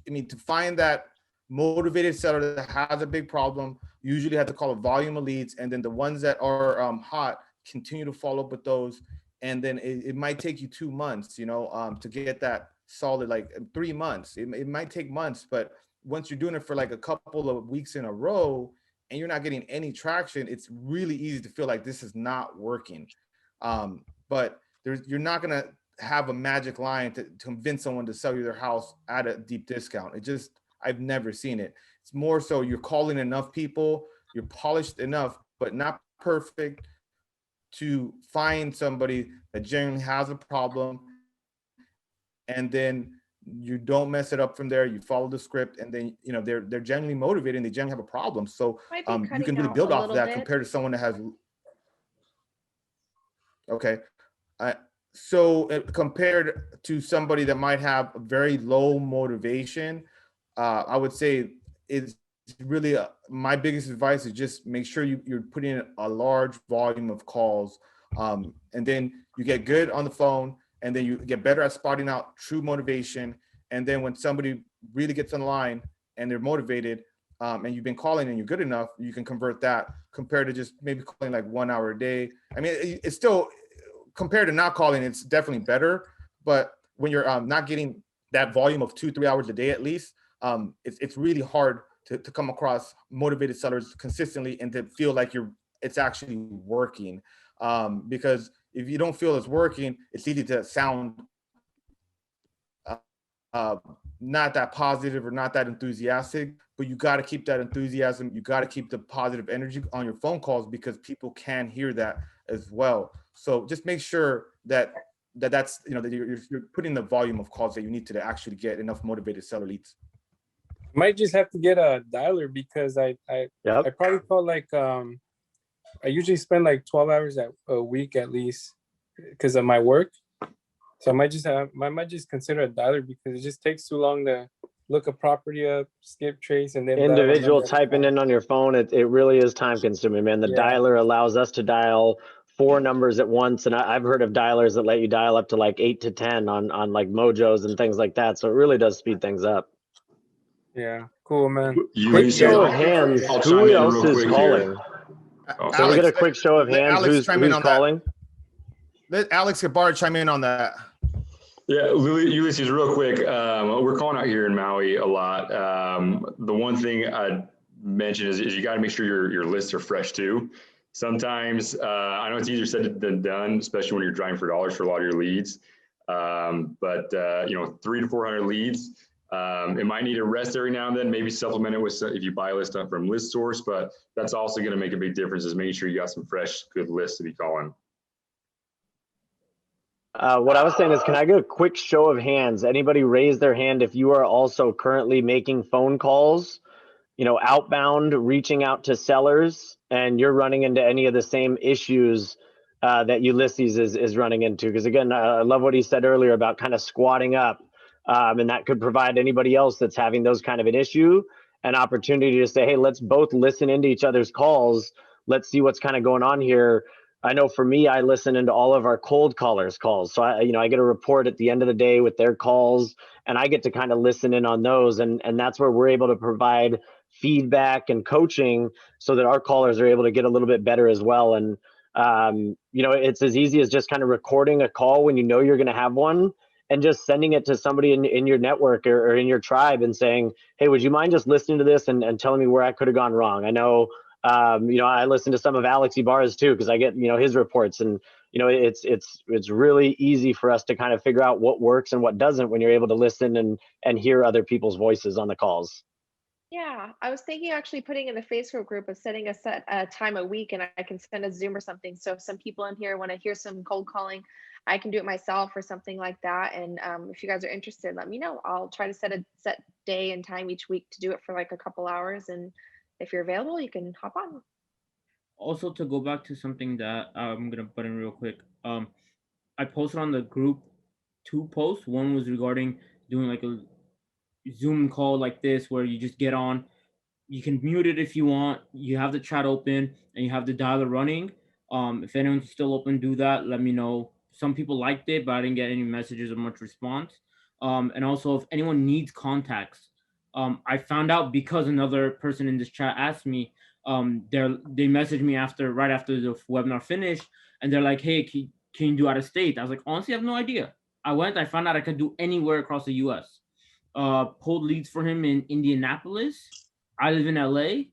mean, to find that motivated seller that has a big problem, you usually have to call a volume of leads, and then the ones that are hot, continue to follow up with those. And then it might take you 2 months, to get that solid, like 3 months. It might take months, but once you're doing it for like a couple of weeks in a row and you're not getting any traction, it's really easy to feel like this is not working. But you're not going to have a magic line to convince someone to sell you their house at a deep discount. I've never seen it. It's more so you're calling enough people, you're polished enough, but not perfect, to find somebody that genuinely has a problem, and then you don't mess it up from there. You follow the script, and then they're genuinely motivated and they genuinely have a problem. So you can really build off of that compared to someone that has. Okay, so compared to somebody that might have very low motivation, I would say it's really my biggest advice is just make sure you're putting in a large volume of calls, and then you get good on the phone, and then you get better at spotting out true motivation. And then when somebody really gets on the line and they're motivated, and you've been calling and you're good enough, you can convert that, compared to just maybe calling like 1 hour a day. I mean, it's still, compared to not calling, it's definitely better. But when you're not getting that volume of 2-3 hours a day at least, it's really hard to come across motivated sellers consistently and to feel like it's actually working. Because if you don't feel it's working, it's easy to sound not that positive or not that enthusiastic. But you got to keep that enthusiasm. You got to keep the positive energy on your phone calls, because people can hear that as well. So just make sure that's that you're putting the volume of calls that you need to actually get enough motivated seller leads. Might just have to get a dialer, because I probably call like I usually spend like 12 hours a week at least because of my work. So I might just consider a dialer, because it just takes too long to look a property up, skip trace, and then individual typing in on your phone. It really is time consuming, man. The dialer allows us to dial 4 numbers at once, and I've heard of dialers that let you dial up to like 8 to 10 on like Mojos and things like that. So it really does speed things up. Yeah, cool, man. Quick show of hands. Who else is calling? Can we get a quick show of hands? Who's calling? Let Alex Gabar chime in on that. Yeah, Ulysses, real quick. We're calling out here in Maui a lot. The one thing I'd mention is you got to make sure your lists are fresh too. Sometimes I know it's easier said than done, especially when you're driving for dollars for a lot of your leads. But 300 to 400 leads. It might need a rest every now and then, maybe supplement it with if you buy a list up from list source, but that's also going to make a big difference, is making sure you got some fresh, good lists to be calling. What I was saying is, can I get a quick show of hands? Anybody raise their hand if you are also currently making phone calls, outbound, reaching out to sellers, and you're running into any of the same issues that Ulysses is running into. Because again, I love what he said earlier about kind of squatting up, and that could provide anybody else that's having those kind of an issue an opportunity to say, hey, let's both listen into each other's calls. Let's see what's kind of going on here. I know for me, I listen into all of our cold callers calls. So I get a report at the end of the day with their calls, and I get to kind of listen in on those. And that's where we're able to provide feedback and coaching so that our callers are able to get a little bit better as well. And, it's as easy as just kind of recording a call when you know you're going to have one and just sending it to somebody in your network or in your tribe and saying, hey, would you mind just listening to this and telling me where I could have gone wrong? I know, I listen to some of Alex Ibarra's too, because I get, his reports, and, it's really easy for us to kind of figure out what works and what doesn't when you're able to listen and hear other people's voices on the calls. Yeah, I was thinking actually putting in the Facebook group of setting a set time a week, and I can send a Zoom or something. So if some people in here want to hear some cold calling, I can do it myself or something like that. And if you guys are interested, let me know. I'll try to set a set day and time each week to do it for like a couple hours. And if you're available, you can hop on. Also, to go back to something that I'm gonna put in real quick. I posted on the group 2 posts. One was regarding doing like a Zoom call like this, where you just get on, you can mute it if you want. You have the chat open and you have the dialer running. If anyone's still open, do that. Let me know. Some people liked it, but I didn't get any messages or much response. And also, if anyone needs contacts, I found out because another person in this chat asked me. They messaged me right after the webinar finished, and they're like, "Hey, can you do out of state?" I was like, "Honestly, I have no idea." I found out I could do anywhere across the U.S. Pulled leads for him in Indianapolis. I live in LA,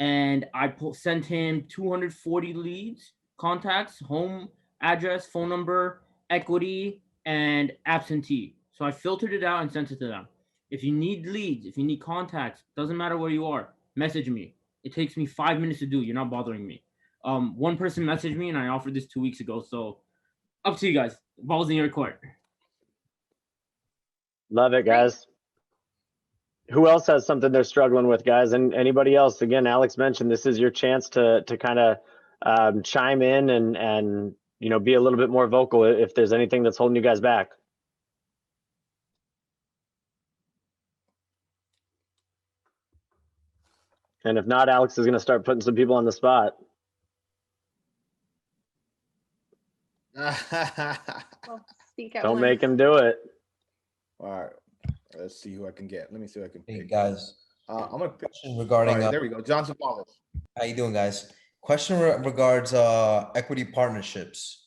and I sent him 240 leads, contacts, home address, phone number, equity, and absentee. So I filtered it out and sent it to them. If you need leads, if you need contacts, doesn't matter where you are, message me. It takes me 5 minutes to do. You're not bothering me. One person messaged me, and I offered this 2 weeks ago. So up to you guys. Ball's in your court. Love it, guys. Who else has something they're struggling with, guys? And anybody else? Again, Alex mentioned this is your chance to kind of chime in and be a little bit more vocal if there's anything that's holding you guys back. And if not, Alex is going to start putting some people on the spot. Well, speak at Don't once. make him do it. All right, let's see who I can get. Let me see who I can Hey pick. guys, I'm gonna pick. question regarding There we go. Johnson Wallace. how you doing, guys? Question regards equity partnerships.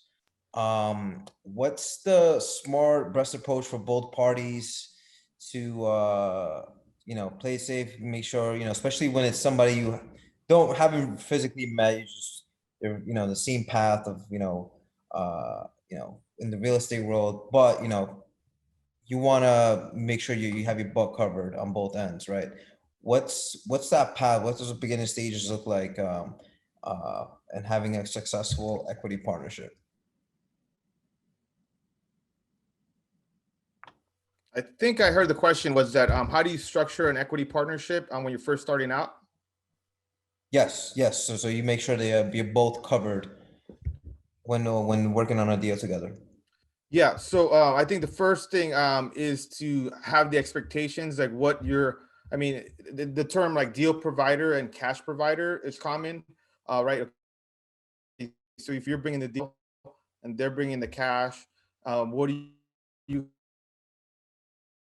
What's the smart best approach for both parties to play safe, make sure, especially when it's somebody you haven't physically met, you just they're the same path of in the real estate world, but you want to make sure you have your butt covered on both ends, right? What's that path? What does the beginning stages look like, and having a successful equity partnership? I think I heard the question was that how do you structure an equity partnership when you're first starting out? Yes. So you make sure they you're both covered when working on a deal together. Yeah, so I think the first thing is to have the expectations, like what you're, I mean, the term like deal provider and cash provider is common, right? So if you're bringing the deal and they're bringing the cash, what are you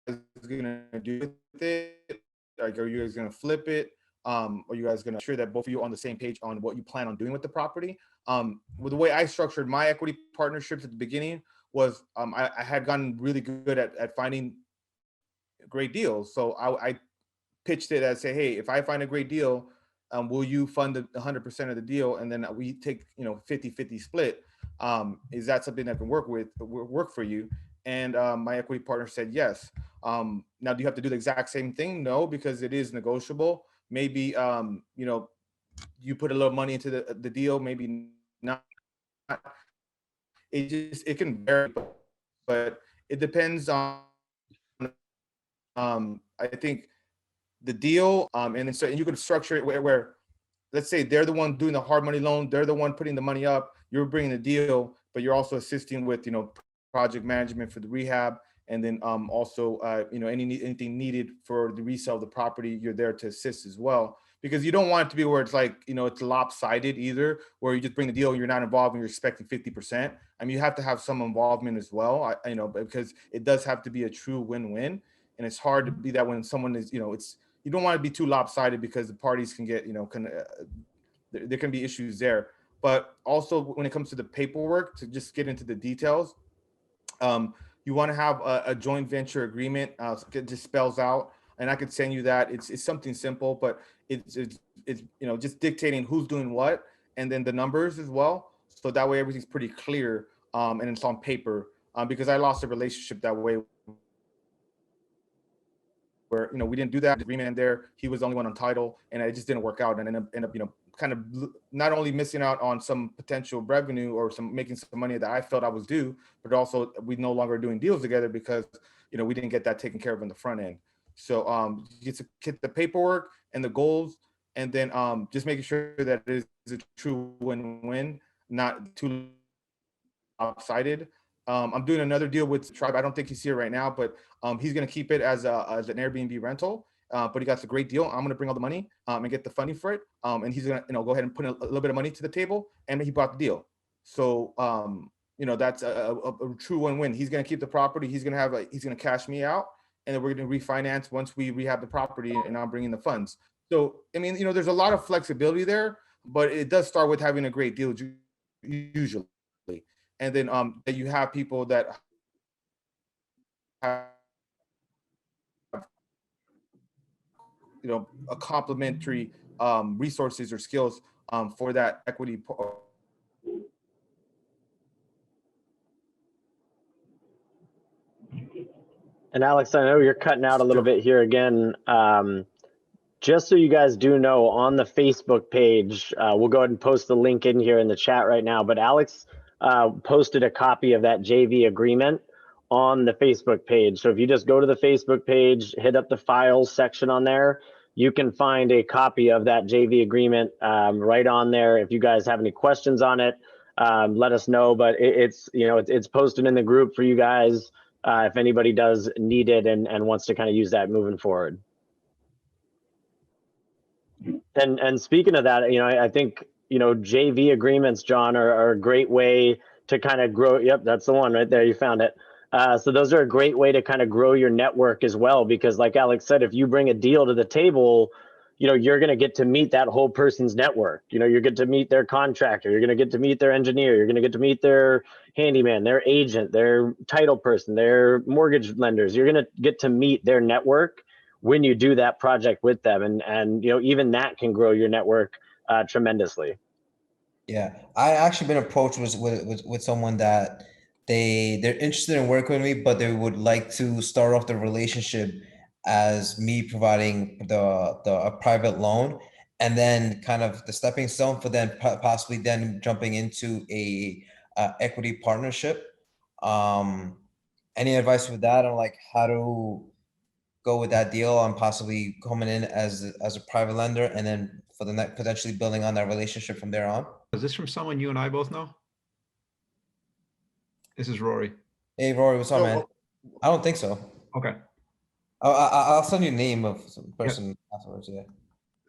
guys gonna do with it? Like, are you guys gonna flip it? Are you guys gonna ensure that both of you are on the same page on what you plan on doing with the property? With the way I structured my equity partnerships at the beginning was I had gotten really good at finding great deals. So I pitched it as say, hey, if I find a great deal, will you fund the 100% of the deal? And then we take, 50-50 split. Is that something that can work for you? And my equity partner said yes. Now, do you have to do the exact same thing? No, because it is negotiable. Maybe, you put a little money into the deal, maybe not. It can vary, but it depends on, I think the deal, and then so and you can structure it where let's say they're the one doing the hard money loan, they're the one putting the money up, you're bringing the deal, but you're also assisting with, project management for the rehab. And then also, anything needed for the resale of the property, you're there to assist as well. Because you don't want it to be where it's like, it's lopsided either, where you just bring the deal, you're not involved and you're expecting 50%. I mean, you have to have some involvement as well, because it does have to be a true win-win. And it's hard to be that when someone is, you don't want to be too lopsided because the parties can get, there can be issues there. But also when it comes to the paperwork, to just get into the details, you want to have a joint venture agreement. It just spells out, and I could send you that. It's something simple, but it's just dictating who's doing what, and then the numbers as well. So that way everything's pretty clear, and it's on paper. Because I lost a relationship that way, where we didn't do that agreement there. He was the only one on title, and it just didn't work out, and end up kind of not only missing out on some potential revenue or making some money that I felt I was due, but also we no longer doing deals together because we didn't get that taken care of in the front end. So you get the paperwork and the goals, and then just making sure that it is a true win-win, not too lopsided. I'm doing another deal with Tribe. I don't think he's here right now, but he's going to keep it as an Airbnb rental. But he got a great deal. I'm going to bring all the money and get the funding for it. And he's going to go ahead and put a little bit of money to the table, and he bought the deal. So that's a true win-win. He's going to keep the property. He's going to cash me out, and then we're going to refinance once we rehab the property, and I'm bringing the funds. So I mean, there's a lot of flexibility there, but it does start with having a great deal usually. And then that you have people that have a complementary resources or skills for that equity. And Alex, I know you're cutting out a little bit here again. Just so you guys do know, on the Facebook page, we'll go ahead and post the link in here in the chat right now, but Alex posted a copy of that JV agreement on the Facebook page. So if you just go to the Facebook page, hit up the files section on there, you can find a copy of that JV agreement right on there. If you guys have any questions on it, let us know, but it's posted in the group for you guys if anybody does need it and wants to kind of use that moving forward. And speaking of that, I think JV agreements, John, are a great way to kind of grow. Yep, that's the one right there. You found it. So those are a great way to kind of grow your network as well, because like Alex said, if you bring a deal to the table, you're going to get to meet that whole person's network. You get to meet their contractor. You're going to get to meet their engineer. You're going to get to meet their handyman, their agent, their title person, their mortgage lenders. You're going to get to meet their network when you do that project with them. And even that can grow your network tremendously. Yeah, I actually been approached with someone that they're interested in working with me, but they would like to start off the relationship as me providing a private loan, and then kind of the stepping stone for then possibly then jumping into a equity partnership. Any advice with that on like how to go with that deal on possibly coming in as a private lender, and then for the next potentially building on that relationship from there on? Is this from someone you and I both know? This is Rory. Hey Rory, what's up, man? I don't think so. Okay. I'll send you a name of some person afterwards. Yeah.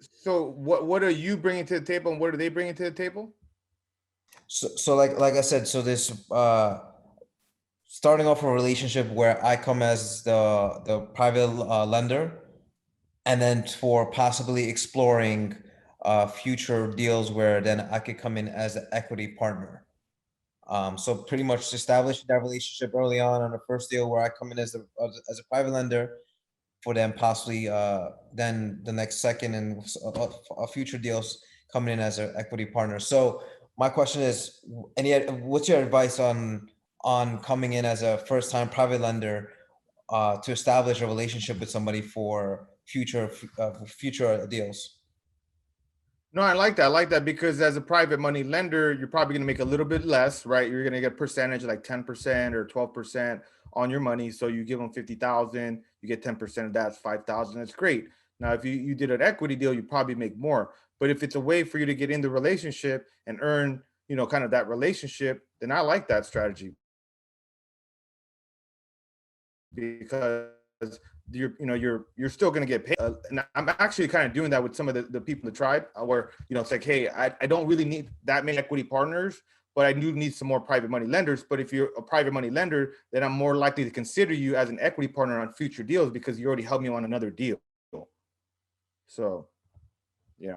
So what are you bringing to the table, and what are they bringing to the table? So like I said, so this starting off a relationship where I come as the private lender, and then for possibly exploring future deals where then I could come in as an equity partner. So pretty much establishing that relationship early on the first deal where I come in as a private lender, for them possibly then the next second and future deals coming in as an equity partner. So my question is, what's your advice on coming in as a first-time private lender to establish a relationship with somebody for future deals? No, I like that. I like that because as a private money lender, you're probably going to make a little bit less, right? You're going to get a percentage like 10% or 12% on your money. So you give them 50,000, you get 10% of that's 5,000. That's great. Now, if you did an equity deal, you probably make more. But if it's a way for you to get in the relationship and earn, kind of that relationship, then I like that strategy because you're still going to get paid. And I'm actually kind of doing that with some of the people in the tribe where, it's like, hey, I don't really need that many equity partners, but I do need some more private money lenders. But if you're a private money lender, then I'm more likely to consider you as an equity partner on future deals because you already helped me on another deal. So, yeah,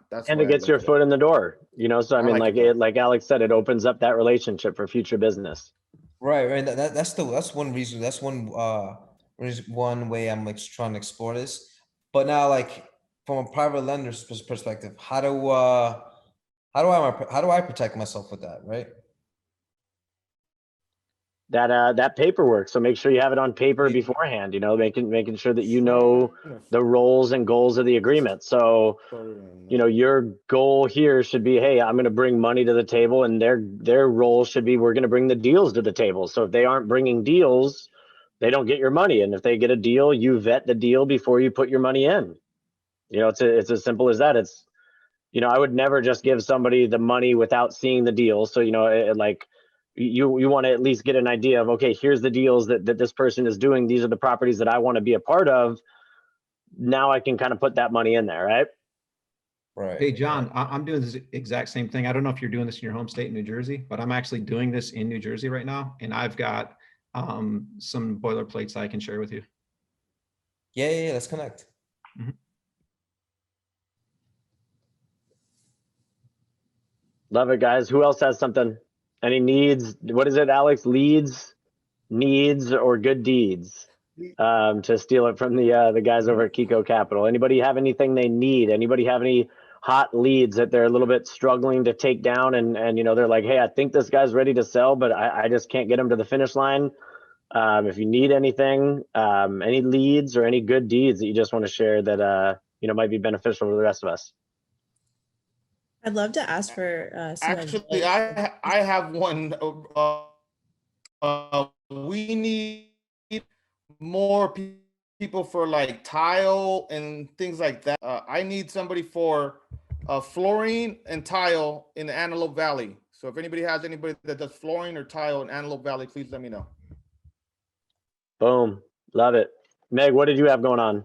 that's And why it I gets look your at it. foot in the door, so I mean, like like it, like Alex said, it opens up that relationship for future business. Right. That's one reason. That's one way I'm like trying to explore this. But now, like from a private lender's perspective, how do I protect myself with that? Right. That paperwork. So make sure you have it on paper beforehand, making sure that you know the roles and goals of the agreement. So, your goal here should be, hey, I'm going to bring money to the table, and their role should be, we're going to bring the deals to the table. So if they aren't bringing deals, they don't get your money. And if they get a deal, you vet the deal before you put your money in. It's as simple as that. It's, I would never just give somebody the money without seeing the deal. So, you want to at least get an idea of, okay, here's the deals that this person is doing. These are the properties that I want to be a part of. Now I can kind of put that money in there, right? Right. Hey, John, I'm doing this exact same thing. I don't know if you're doing this in your home state in New Jersey, but I'm actually doing this in New Jersey right now. And I've got some boilerplates I can share with you. Yeah. Let's connect. Mm-hmm. Love it, guys. Who else has something? Any needs? What is it, Alex? Leads, needs, or good deeds? To steal it from the guys over at Kiko Capital. Anybody have anything they need? Anybody have any hot leads that they're a little bit struggling to take down, and they're like, hey, I think this guy's ready to sell, but I just can't get him to the finish line. If you need anything, any leads or any good deeds that you just want to share that might be beneficial for the rest of us. I'd love to ask for some Actually, advice. I have one. We need more people for like tile and things like that. I need somebody for flooring and tile in the Antelope Valley. So if anybody that does flooring or tile in Antelope Valley, please let me know. Boom. Love it. Meg, what did you have going on?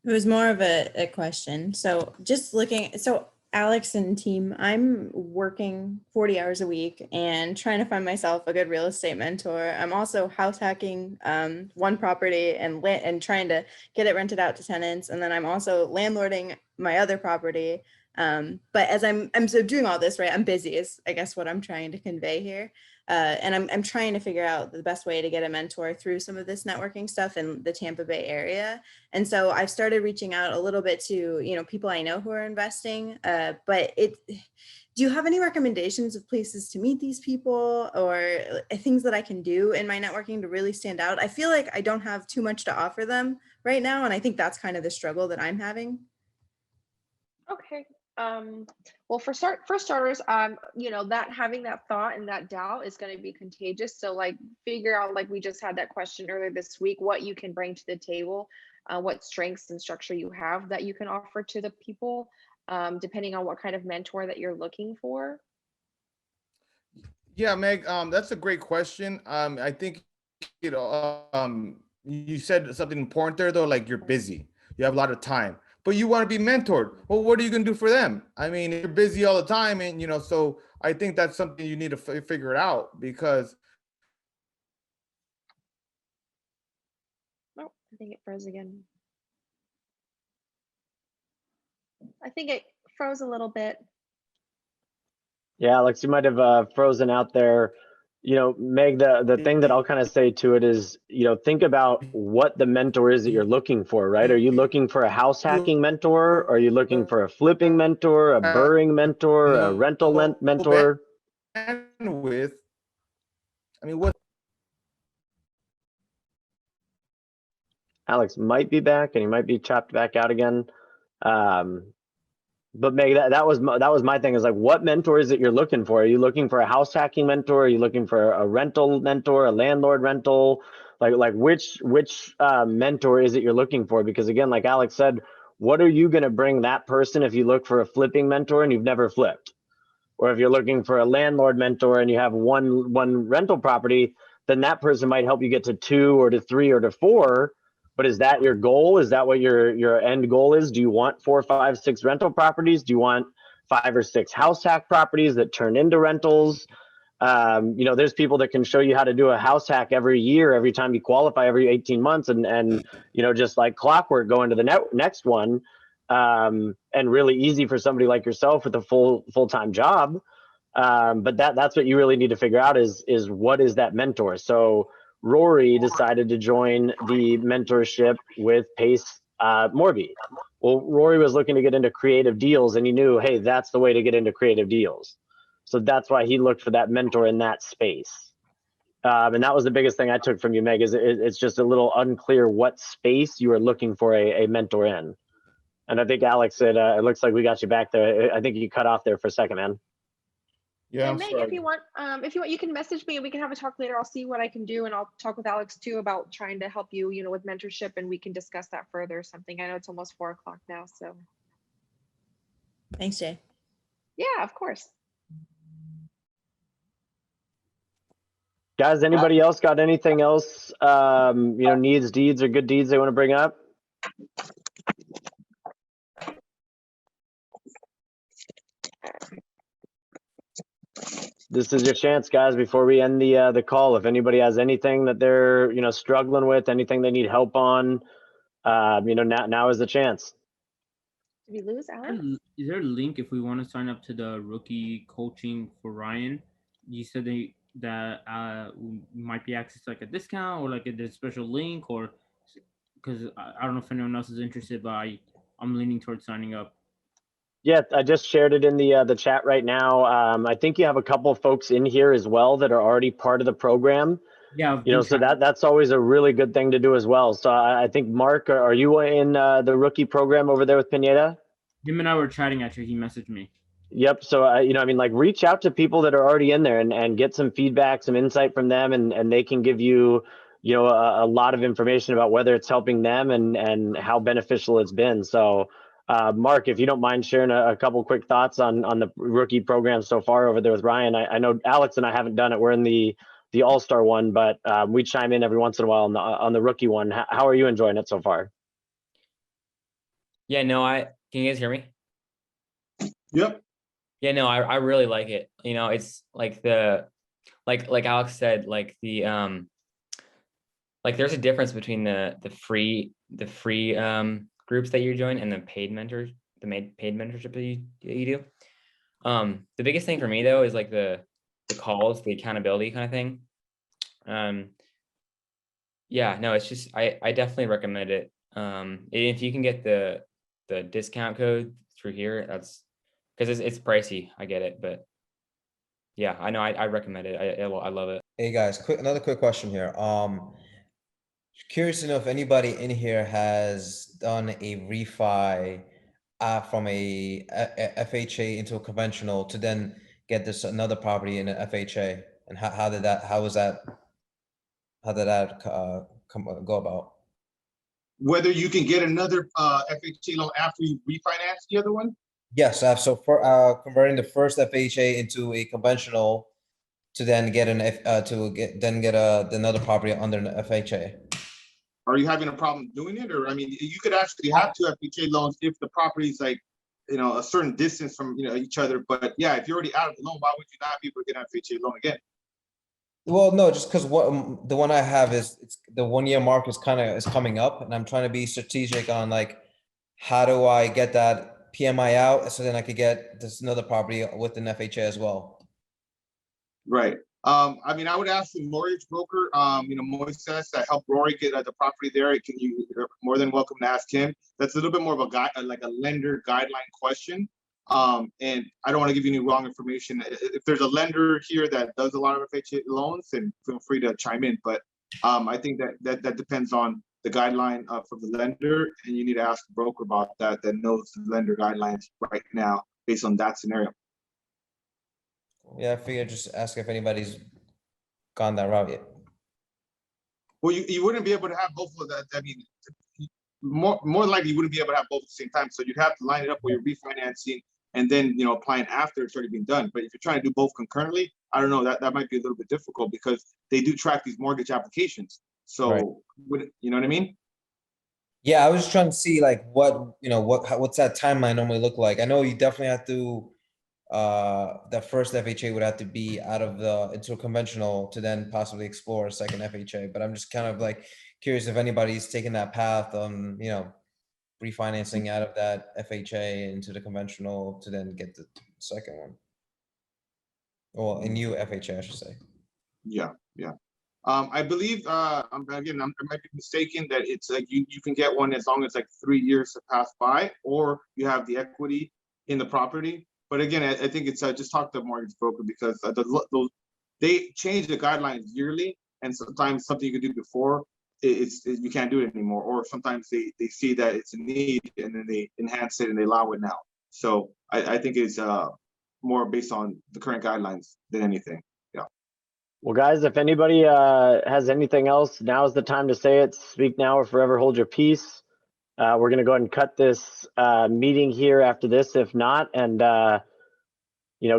It was more of a question. So Alex and team, I'm working 40 hours a week and trying to find myself a good real estate mentor. I'm also house hacking one property and trying to get it rented out to tenants. And then I'm also landlording my other property. But as I'm so doing all this, right, I'm busy is I guess what I'm trying to convey here. And I'm trying to figure out the best way to get a mentor through some of this networking stuff in the Tampa Bay area. And so I've started reaching out a little bit to, people I know who are investing. But do you have any recommendations of places to meet these people or things that I can do in my networking to really stand out? I feel like I don't have too much to offer them right now. And I think that's kind of the struggle that I'm having. Okay. Well, for starters, that having that thought and that doubt is going to be contagious. So like figure out, like we just had that question earlier this week, what you can bring to the table, what strengths and structure you have that you can offer to the people, depending on what kind of mentor that you're looking for. Yeah, Meg, that's a great question. I think, you said something important there though, like you're busy, you have a lot of time, but you want to be mentored. Well, what are you going to do for them? I mean, you're busy all the time. And, so I think that's something you need to figure it out because. Oh, I think it froze again. I think it froze a little bit. Yeah, Alex, you might have frozen out there. Meg, the thing that I'll kind of say to it is, think about what the mentor is that you're looking for, right? Are you looking for a house hacking mentor? Are you looking for a flipping mentor, a burring mentor, a rental mentor? With, I mean, what? Alex might be back and he might be chopped back out again. But Meg, that was my thing is like, what mentor is it you're looking for? Are you looking for a house hacking mentor? Are you looking for a rental mentor, a landlord rental? Like which mentor is it you're looking for? Because again, like Alex said, what are you going to bring that person if you look for a flipping mentor and you've never flipped? Or if you're looking for a landlord mentor and you have one rental property, then that person might help you get to 2 or to 3 or to 4. But is that your goal? Is that what your end goal is? Do you want 4, 5, 6 rental properties? Do you want 5 or 6 house hack properties that turn into rentals? You know, there's people that can show you how to do a house hack every year, every time you qualify, every 18 months, and you know, just like clockwork, go into the next one. And really easy for somebody like yourself with a full-time job. But that's what you really need to figure out is what is that mentor? So Rory decided to join the mentorship with Pace Morby. Well, Rory was looking to get into creative deals, and he knew, hey, that's the way to get into creative deals. So that's why he looked for that mentor in that space. And that was the biggest thing I took from you, Meg, is it's just a little unclear what space you are looking for a mentor in. And I think Alex said, it looks like we got you back there. I think you cut off there for a second, man. Yeah, And Meg, if you want, you can message me and we can have a talk later. I'll see what I can do, and I'll talk with Alex too about trying to help you, you know, with mentorship, and we can discuss that further or something. I know it's almost 4 o'clock now, so. Thanks, Jay. Yeah, of course. Guys, anybody else got anything else, you know, needs, deeds, or good deeds they want to bring up? This is your chance, guys, before we end the call. If anybody has anything that they're, you know, struggling with, anything they need help on, you know, now is the chance. Did we lose Alex? Is there a link if we want to sign up to the rookie coaching for Ryan? You said that we might be access to like a discount or like a special link, or because I don't know if anyone else is interested, but I'm leaning towards signing up. Yeah, I just shared it in the chat right now. I think you have a couple of folks in here as well that are already part of the program. Yeah, You know, so that's always a really good thing to do as well. So I think Mark, are you in the rookie program over there with Pineda? Him and I were chatting actually. He messaged me. Yep. So you know, I mean, like, reach out to people that are already in there and get some feedback, some insight from them, and they can give you, you know, a lot of information about whether it's helping them and how beneficial it's been. So Mark, if you don't mind sharing a couple quick thoughts on the rookie program so far over there with Ryan. I know Alex and I haven't done it. We're in the All-Star one, but we chime in every once in a while on the rookie one. How are you enjoying it so far? Yeah, no, can you guys hear me? Yep. Yeah, no, I really like it. You know, it's like like Alex said, like the like there's a difference between the free groups that you join and the paid mentors, paid mentorship that you do. The biggest thing for me though is like the calls, the accountability kind of thing. Yeah, no, it's just I definitely recommend it. If you can get the discount code through here, that's because it's pricey. I get it, but yeah, I know I recommend it. I love it. Hey guys, another quick question here. Curious to know if anybody in here has done a refi from a FHA into a conventional to then get this another property in an FHA, and how did that go about? Whether you can get another FHA loan after you refinance the other one? Yes, so for converting the first FHA into a conventional to then get another property under an FHA. Are you having a problem doing it? Or I mean, you could actually have 2 FHA loans if the property's like, you know, a certain distance from, you know, each other. But yeah, if you're already out of the loan, why would you not be able to get an FHA loan again? Well, no, just because the one I have it's the 1 year mark is coming up, and I'm trying to be strategic on like how do I get that PMI out so then I could get this another property with an FHA as well. Right. I mean, I would ask the mortgage broker, you know, Moises, that helped Rory get the property there. You're more than welcome to ask him. That's a little bit more of a guide, like a lender guideline question. And I don't want to give you any wrong information. If there's a lender here that does a lot of FHA loans, then feel free to chime in. But I think that depends on the guideline from the lender, and you need to ask the broker about that knows the lender guidelines right now based on that scenario. Yeah, I figured just ask if anybody's gone that route yet. Well, you wouldn't be able to have both of that. I mean, more likely you wouldn't be able to have both at the same time. So you'd have to line it up where you're refinancing and then applying after it's already been done. But if you're trying to do both concurrently, I don't know, that might be a little bit difficult because they do track these mortgage applications. So you know what I mean? Yeah, I was just trying to see like what's that timeline normally look like. I know you definitely have to the first FHA would have to be out of into a conventional to then possibly explore a second FHA. But I'm just kind of like curious if anybody's taking that path on refinancing out of that FHA into the conventional to then get the second one. Well, a new FHA, I should say. Yeah. I believe I might be mistaken that it's like you can get one as long as like 3 years have passed by, or you have the equity in the property. But again, I think it's just talk to a mortgage broker because they change the guidelines yearly, and sometimes something you could do before you can't do it anymore, or sometimes they see that it's a need and then they enhance it and they allow it now. So I think it's more based on the current guidelines than anything. Well, guys, if anybody has anything else, now's the time to say it. Speak now or forever hold your peace. We're going to go ahead and cut this meeting here after this, if not, and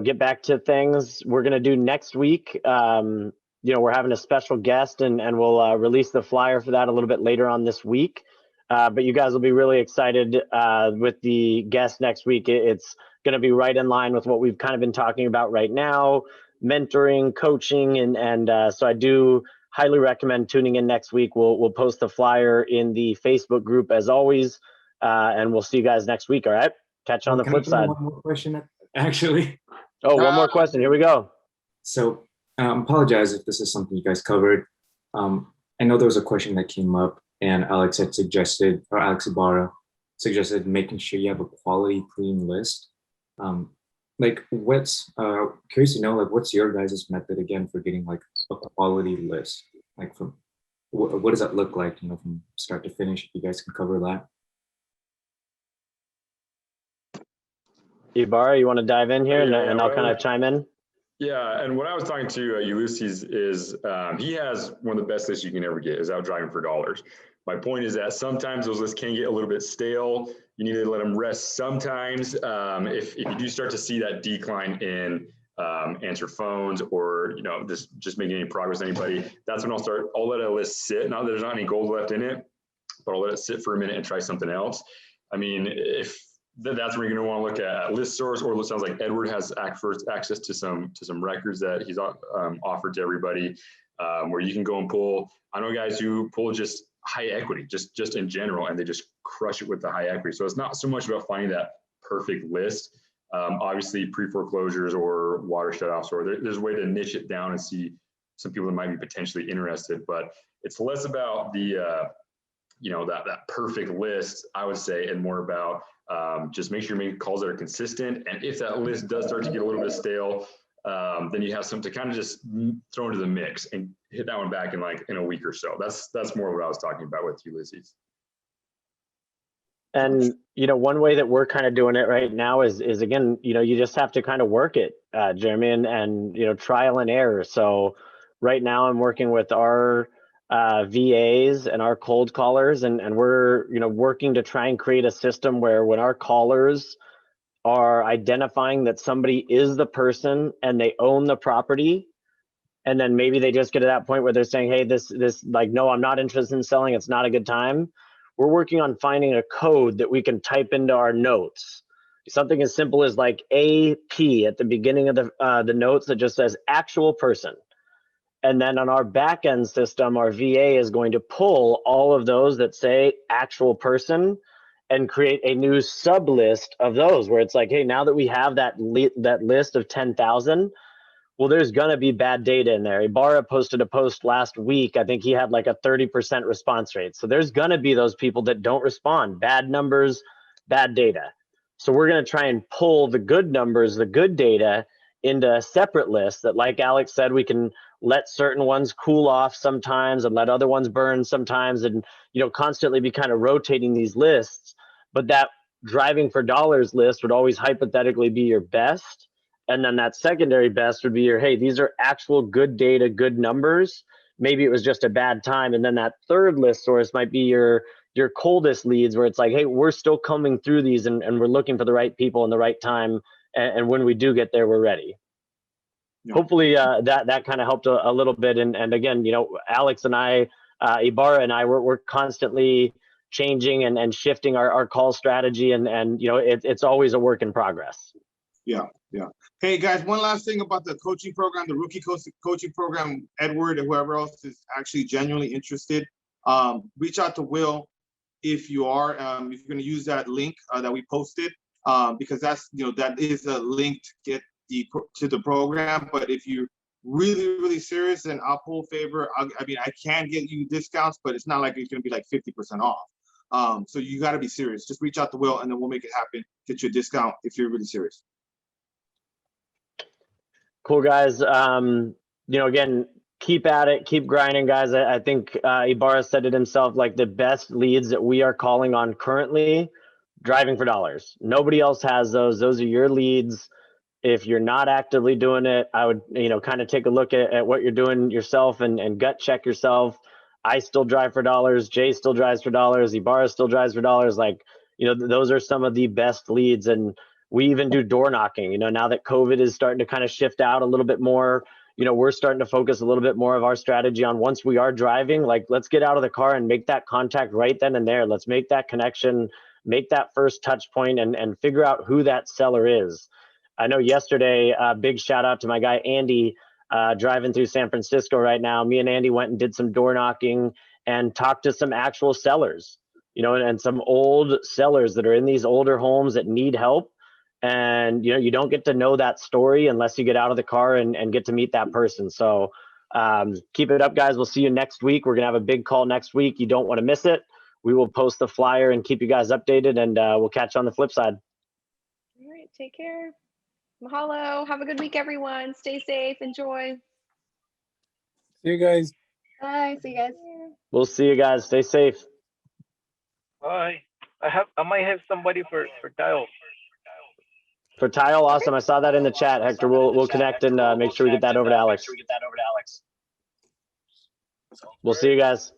get back to things we're going to do next week. We're having a special guest, and we'll release the flyer for that a little bit later on this week. But you guys will be really excited with the guest next week. It's going to be right in line with what we've kind of been talking about right now. Mentoring, coaching, and so I do highly recommend tuning in next week. We'll post the flyer in the Facebook group as always, and we'll see you guys next week. All right, catch you on the flip side. One more question, actually. Oh, one more question. Here we go. So, apologize if this is something you guys covered. I know there was a question that came up, and Alex Ibarra suggested making sure you have a quality, clean list. What's curious to know, what's your guys' method again for getting like a quality list? Like from what does that look like, from start to finish? If you guys can cover that. Ibarra, you want to dive in here, and I'll kind of chime in? Yeah, and when I was talking to Ulysses is he has one of the best lists you can ever get is out driving for dollars. My point is that sometimes those lists can get a little bit stale. You need to let them rest sometimes. If you do start to see that decline in answer phones or just making any progress with anybody, that's when I'll let a list sit. Not that there's not any gold left in it, but I'll let it sit for a minute and try something else. I mean, if that's where you're going to want to look at list source, or it sounds like Edward has access to some records that he's offered to everybody, where you can go and pull. I know guys who pull just high equity, just in general, and they just crush it with the high equity. So it's not so much about finding that perfect list. Obviously, pre-foreclosures or water shutoffs, or there's a way to niche it down and see some people that might be potentially interested. But it's less about the that perfect list, I would say, and more about just make sure you're making calls that are consistent. And if that list does start to get a little bit stale, then you have something to kind of just throw into the mix and hit that one back in a week or so. That's more what I was talking about with Ulysses. And one way that we're kind of doing it right now is again, you just have to kind of work it, Jeremy, and trial and error. So right now I'm working with our VAs and our cold callers, and we're working to try and create a system where when our callers are identifying that somebody is the person and they own the property, and then maybe they just get to that point where they're saying, hey, this no, I'm not interested in selling, it's not a good time. We're working on finding a code that we can type into our notes, something as simple as like AP at the beginning of the notes that just says actual person. And then on our back end system, our VA is going to pull all of those that say actual person and create a new sub list of those where it's like, hey, now that we have that list of 10,000, well, there's going to be bad data in there. Ibarra posted a post last week. I think he had like a 30% response rate. So there's going to be those people that don't respond, bad numbers, bad data. So we're going to try and pull the good numbers, the good data into a separate list that, like Alex said, we can let certain ones cool off sometimes and let other ones burn sometimes, and constantly be kind of rotating these lists. But that driving for dollars list would always hypothetically be your best. And then that secondary best would be your, hey, these are actual good data, good numbers. maybe it was just a bad time. And then that third list source might be your coldest leads, where it's like, hey, we're still coming through these and we're looking for the right people in the right time. And when we do get there, we're ready. Yeah. Hopefully that kind of helped a little bit. And again, you know, Alex and I, Ibarra and I, we're constantly changing and shifting our call strategy. And you know, it's always a work in progress. Yeah, yeah. Hey guys, one last thing about the coaching program, the rookie coaching program. Edward and whoever else is actually genuinely interested, reach out to Will if you are. If you're going to use that link that we posted, because that's, you know, that is a link to get to the program. But if you're really serious, then I'll pull favor. I mean, I can get you discounts, but it's not like it's going to be like 50% off. So you got to be serious. Just reach out to Will, and then we'll make it happen. Get you a discount if you're really serious. Cool, guys. You know, again, keep at it, keep grinding, guys. I think Ibarra said it himself, like the best leads that we are calling on currently, driving for dollars. Nobody else has those. Those are your leads. If you're not actively doing it, I would, you know, kind of take a look at what you're doing yourself and gut check yourself. I still drive for dollars. Jay still drives for dollars. Ibarra still drives for dollars. Like, you know, those are some of the best leads. And we even do door knocking. You know, now that COVID is starting to kind of shift out a little bit more, you know, we're starting to focus a little bit more of our strategy on, once we are driving, like, let's get out of the car and make that contact right then and there. Let's make that connection, make that first touch point, and figure out who that seller is. I know yesterday, big shout out to my guy, Andy, driving through San Francisco right now. Me and Andy went and did some door knocking and talked to some actual sellers, you know, and some old sellers that are in these older homes that need help. And, you know, you don't get to know that story unless you get out of the car and get to meet that person. So keep it up, guys. We'll see you next week. We're going to have a big call next week. You don't want to miss it. We will post the flyer and keep you guys updated, and we'll catch you on the flip side. All right, take care. Mahalo. Have a good week, everyone. Stay safe. Enjoy. See you guys. Bye. See you guys. We'll see you guys. Stay safe. Bye. I might have somebody for tile. For tile, awesome. I saw that in the chat, Hector. We'll connect and make sure we get that over to Alex. We'll see you guys.